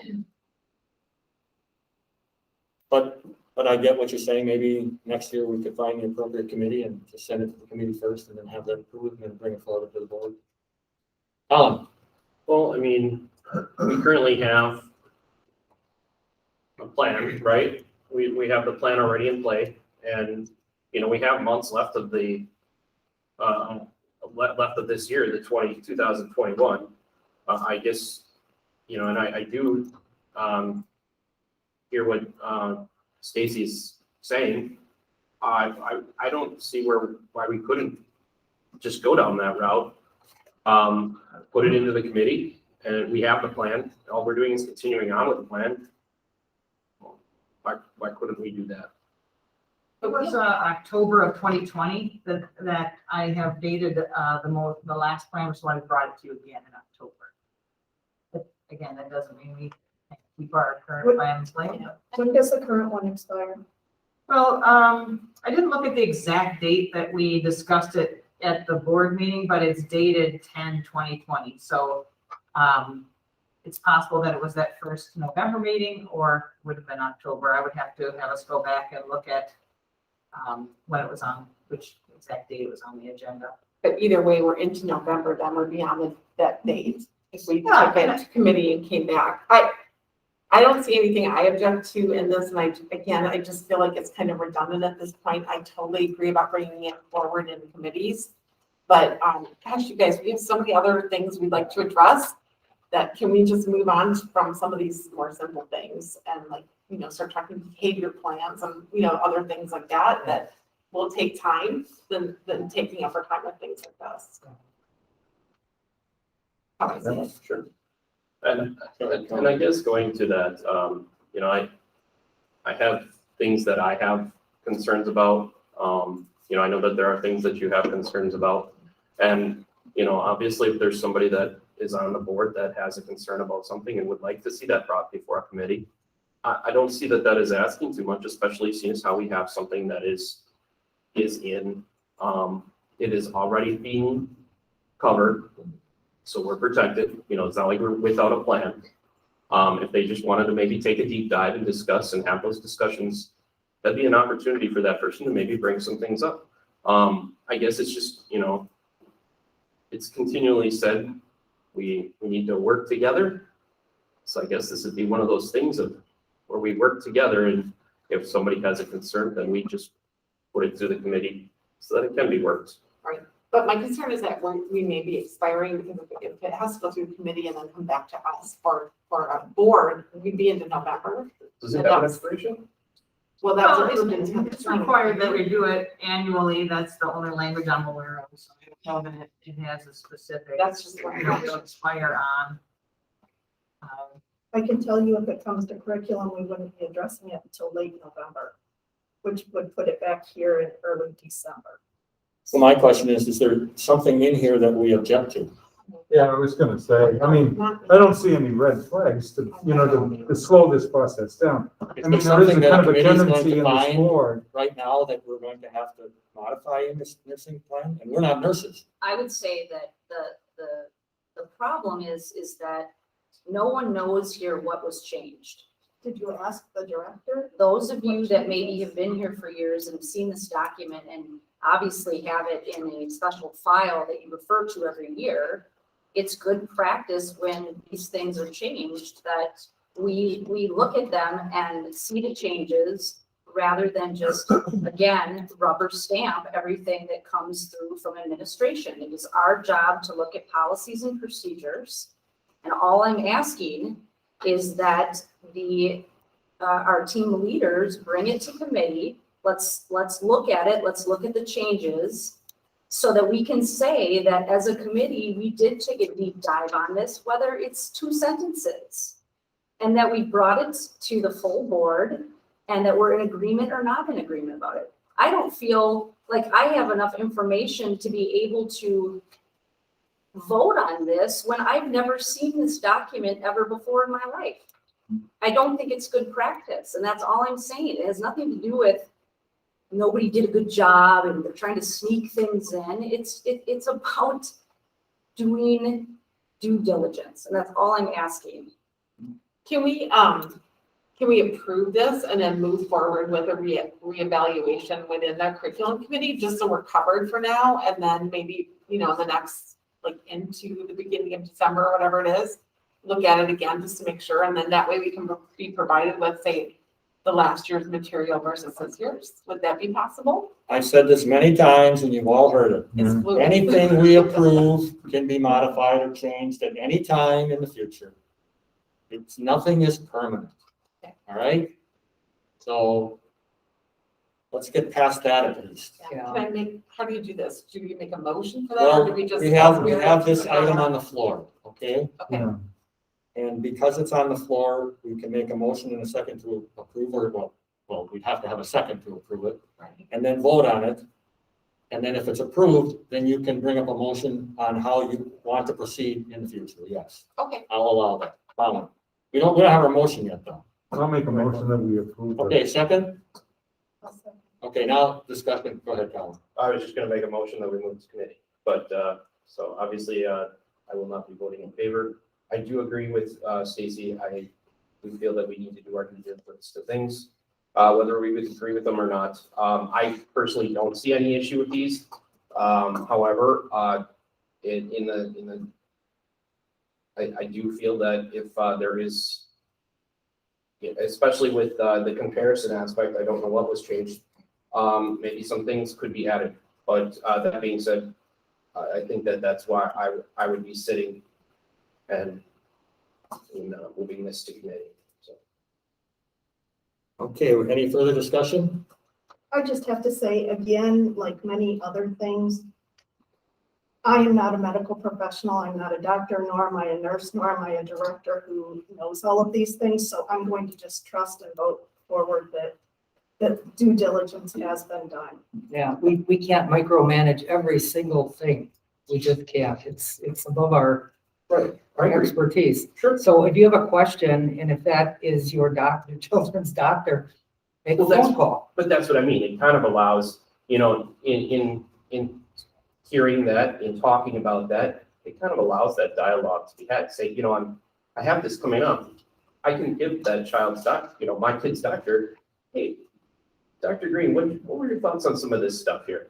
But I get what you're saying, maybe next year we could find the appropriate committee and just send it to the committee first and then have them approve it and then bring it forward to the board. Alan?
Well, I mean, we currently have a plan, right? We have the plan already in play and, we have months left of the, left of this year, the 2021. I guess, and I do, hear what, Stacy's saying. I don't see why we couldn't just go down that route. Put it into the committee and we have the plan. All we're doing is continuing on with the plan. Why couldn't we do that?
It was October of 2020 that I have dated the last plan, so I brought it to you again in October. But again, that doesn't mean we can't keep our current plans like.
When does the current one expire?
Well, I didn't look at the exact date that we discussed it at the board meeting, but it's dated 10/2020. So it's possible that it was that first November meeting or would have been October. I would have to have us go back and look at when it was on, which exact date it was on the agenda.
But either way, we're into November, then we're beyond that date. If we
Yeah,
took it to committee and came back. I don't see anything I object to in this, and I just feel like it's kind of redundant at this point. I totally agree about bringing it forward in committees. But, gosh, you guys, we have so many other things we'd like to address that can we just move on from some of these more simple things and start talking behavior plans and, other things like that will take time than taking up our time with things like this. How I see it.
Sure. And I guess going to that, I have things that I have concerns about. I know that there are things that you have concerns about. And, obviously if there's somebody that is on the board that has a concern about something and would like to see that brought before a committee, I don't see that is asking too much, especially seeing as how we have something that is in, it is already being covered. So we're protected, it's not like we're without a plan. If they just wanted to maybe take a deep dive and discuss and have those discussions, that'd be an opportunity for that person to maybe bring some things up. I guess it's just, it's continually said, we need to work together. So I guess this would be one of those things where we work together, and if somebody has a concern, then we just put it through the committee so that it can be worked.
Right. But my concern is that we may be expiring because if it has to go through committee and then come back to us for a board, we'd be into November.
Does it have an expiration?
Well, that's
Well,
always been.
it's required that we do it annually. That's the only language I'm aware of. So I don't know that it has a specific.
That's just what
you know, to expire on.
I can tell you if it comes to curriculum, we wouldn't be addressing it until late November, which would put it back here in early December.
So my question is there something in here that we object to?
Yeah, I was gonna say, I mean, I don't see any red flags to, to slow this process down.
Is
I mean,
there
there is
something
a
that
kind of a
committee's going
tendency
to
in this
find
board.
right now that we're going to have to modify in this nursing plan? And we're not nurses.
I would say that the problem is that no one knows here what was changed.
Did you ask the director?
Those of you that maybe have been here for years and have seen this document and obviously have it in a special file that you refer to every year, it's good practice when these things are changed that we look at them and see the changes rather than just, again, rubber stamp everything that comes through from administration. It is our job to look at policies and procedures. And all I'm asking is that our team leaders bring it to committee. Let's look at it. Let's look at the changes so that we can say that as a committee, we did take a deep dive on this, whether it's 2 sentences, and that we brought it to the full board and that we're in agreement or not in agreement about it. I don't feel like I have enough information to be able to vote on this when I've never seen this document ever before in my life. I don't think it's good practice, and that's all I'm saying. It has nothing to do with nobody did a good job and they're trying to sneak things in. It's about doing due diligence, and that's all I'm asking.
Can we approve this and then move forward with a reevaluation within the curriculum committee, just so we're covered for now? And then maybe, the next, like into the beginning of December, or whatever it is, look at it again just to make sure. And then that way we can be provided with, say, the last year's material versus this year's. Would that be possible?
I've said this many times and you've all heard it.
It's fluid.
Anything we approve can be modified or changed at any time in the future. Nothing is permanent. All right? So let's get past that at least.
How do you do this? Do you make a motion for that, or
Well,
do we just?
we have this item on the floor, okay?
Okay.
Yeah.
And because it's on the floor, we can make a motion in a second to approve, or well, we'd have to have a second to approve it, and then vote on it. And then if it's approved, then you can bring up a motion on how you want to proceed in the future, yes.
Okay.
I'll allow that. Fine. We don't have our motion yet, though.
I'll make a motion that we approve.
Okay, second? Okay, now discussion, go ahead, Colin.
I was just gonna make a motion that we move to committee, but, so obviously, I will not be voting in favor. I do agree with, Stacy. We feel that we need to do our due diligence to things, whether we would agree with them or not. I personally don't see any issue with these. However, I do feel that if, there is, especially with, the comparison aspect, I don't know what was changed. Maybe some things could be added, but, that being said, I think that's why I would be sitting and moving this to committee. So.
Okay, any further discussion?
I just have to say, again, like many other things, I am not a medical professional. I'm not a doctor, nor am I a nurse, nor am I a director who knows all of these things. So I'm going to just trust and vote forward that due diligence has been done.
Yeah, we can't micromanage every single thing. We just can't. It's above our expertise.
Sure.
So if you have a question, and if that is your doctor, children's doctor, make a phone call.
But that's what I mean. It kind of allows, in hearing that, in talking about that, it kind of allows that dialogue to be had. Say, I have this coming up. I can give that child's doctor, my kid's doctor, hey, Dr. Green, what were your thoughts on some of this stuff here?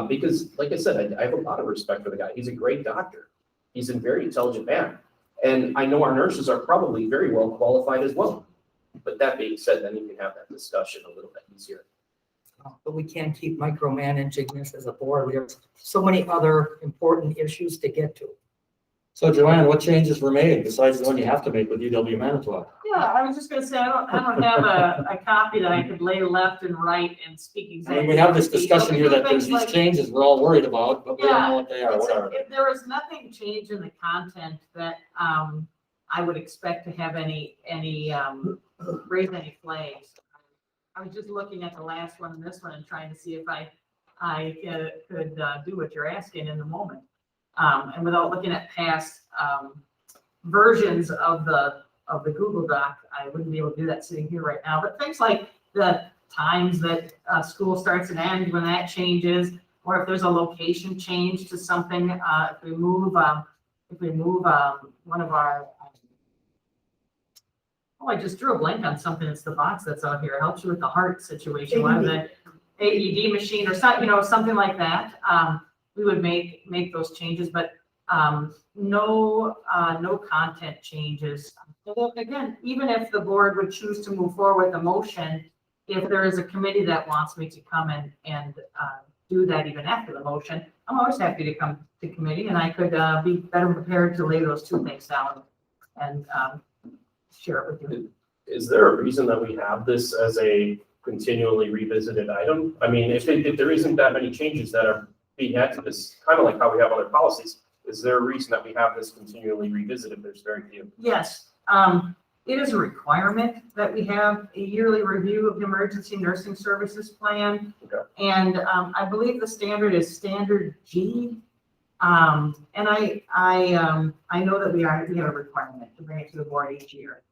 Because, like I said, I have a lot of respect for the guy. He's a great doctor. He's a very intelligent man. And I know our nurses are probably very well qualified as well. But that being said, then you can have that discussion a little bit easier.
But we can't keep micromanaging this as a board. We have so many other important issues to get to.
So Joanne, what changes were made besides the one you have to make with UW Manitowoc?
Yeah, I was just gonna say, I don't have a copy that I could lay left and right and speak
I
exactly.
mean, we have this discussion here that there's
Things
these
like-
changes we're all worried about, but we don't know what they are. What are they?
If there was nothing changed in the content that, I would expect to have any, raise any flags. I was just looking at the last one and this one and trying to see if I could do what you're asking in the moment. And without looking at past, versions of the Google Doc, I wouldn't be able to do that sitting here right now. But things like the times that school starts and ends, when that changes, or if there's a location change to something, if we move one of our, I just drew a blank on something. It's the box that's out here. It helps you with the heart situation. One of the AED machine or something, something like that. We would make those changes, but no content changes. So again, even if the board would choose to move forward with a motion, if there is a committee that wants me to come and do that even after the motion, I'm always happy to come to committee, and I could be better prepared to lay those two things down and share it with you.
Is there a reason that we have this as a continually revisited item? I mean, if there isn't that many changes that are being had to this, kind of like how we have other policies, is there a reason that we have this continually revisited? There's very few.
Yes, it is a requirement that we have a yearly review of the emergency nursing services plan.
Okay.
And I believe the standard is standard G. And I know that we have a requirement to bring it to the board each year.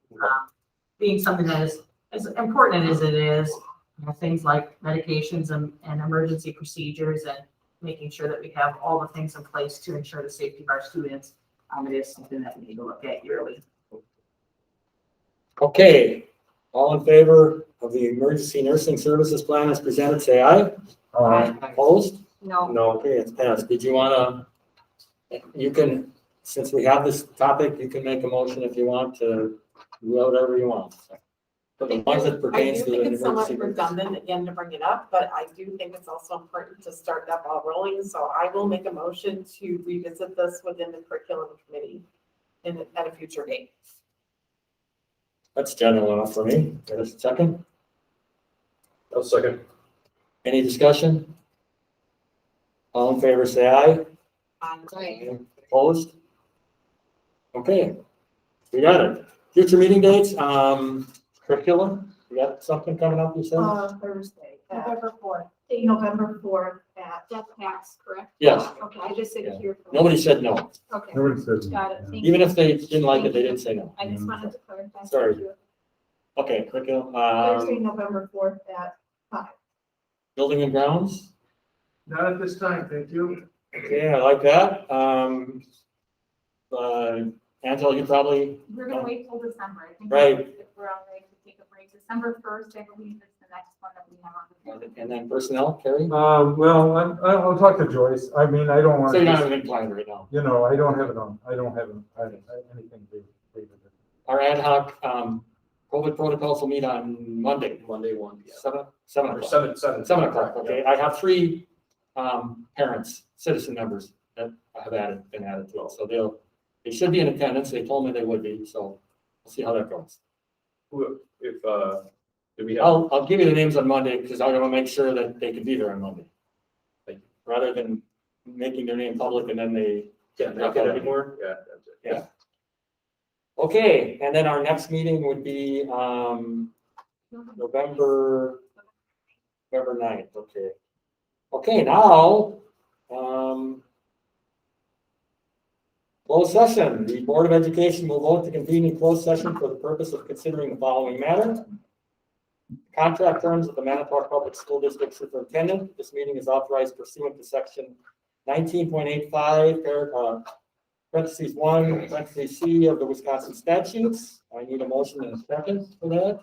Being something that is as important as it is, things like medications and emergency procedures and making sure that we have all the things in place to ensure the safety of our students. It is something that we need to look at yearly.
Okay, all in favor of the emergency nursing services plan as presented, say aye. Opposed?
No.
No, okay, it's passed. Did you wanna, you can, since we have this topic, you can make a motion if you want to do whatever you want. But as long as it pertains to the
I do think it's somewhat
emergency.
redundant again to bring it up, but I do think it's also important to start that ball rolling. So I will make a motion to revisit this within the curriculum committee at a future date.
That's general enough for me. Get a second?
A second.
Any discussion? All in favor, say aye. Opposed? Okay, we got it. Future meeting dates, curriculum, you got something coming up, you said?
Thursday,
November 4th.
November 4th at.
That's tax, correct?
Yes,
Okay, I just said
Yeah.
here.
nobody said no.
Okay,
Nobody says.
got it. Thank
Even
you.
if they didn't like it, they didn't say no.
I just wanted to clarify.
Sorry.
Thank you.
Okay, curriculum,
Thursday, November 4th at 5.
building and grounds,
Not at this time, thank you.
okay, I like that. Angela, you probably,
We're gonna wait till December. I think
Right.
if we're all ready to take a break. December 1st, I believe is the next one that we have on the.
and then personnel, Carrie?
Well, I'll talk to Joyce. I mean, I don't want
So you don't have
to,
anything planned right now.
I don't have anything to do.
Our ad hoc, COVID protocols will meet on Monday,
Monday, 1 p.m.
7
Or
o'clock. 7 o'clock,
Yeah.
okay. I have 3 parents, citizen members that have been added to it. So they should be in attendance. They told me they would be, so we'll see how that goes.
If, do we have,
I'll give you the names on Monday because I want to make sure that they can be there on Monday.
Thank you.
Rather than making their name public and then they,
can't make it anymore? Yeah. That's it.
yeah. Okay, and then our next meeting would be, November 9th, okay. Okay, now, closed session. The Board of Education will vote to convene in closed session for the purpose of considering the following matter. Contract terms of the Manitowoc Public School District Superintendent. This meeting is authorized pursuant to section 19.85, parentheses 1, parentheses C of the Wisconsin statutes. I need a motion and a second for that.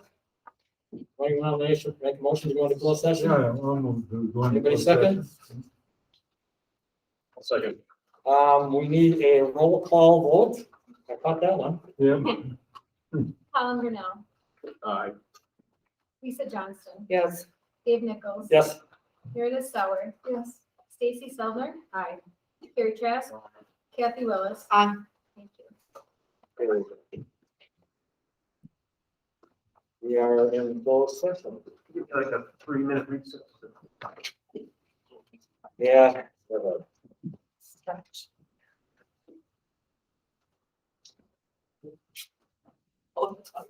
Any nomination, make a motion to go into closed session?
Yeah, almost going.
Anybody second?
I'll second.
We need a roll call vote. I caught that one.
Yeah.
Colin Brunel,
Aye.
Lisa Johnston,
Yes.
Dave Nichols.
Yes.
Meredith Sauer. Yes. Stacy Selner. Aye. Carrie Trask. Kathy Willis.
Aye.
We are in closed session.
Like a 3-minute recess.
Yeah.
All the time.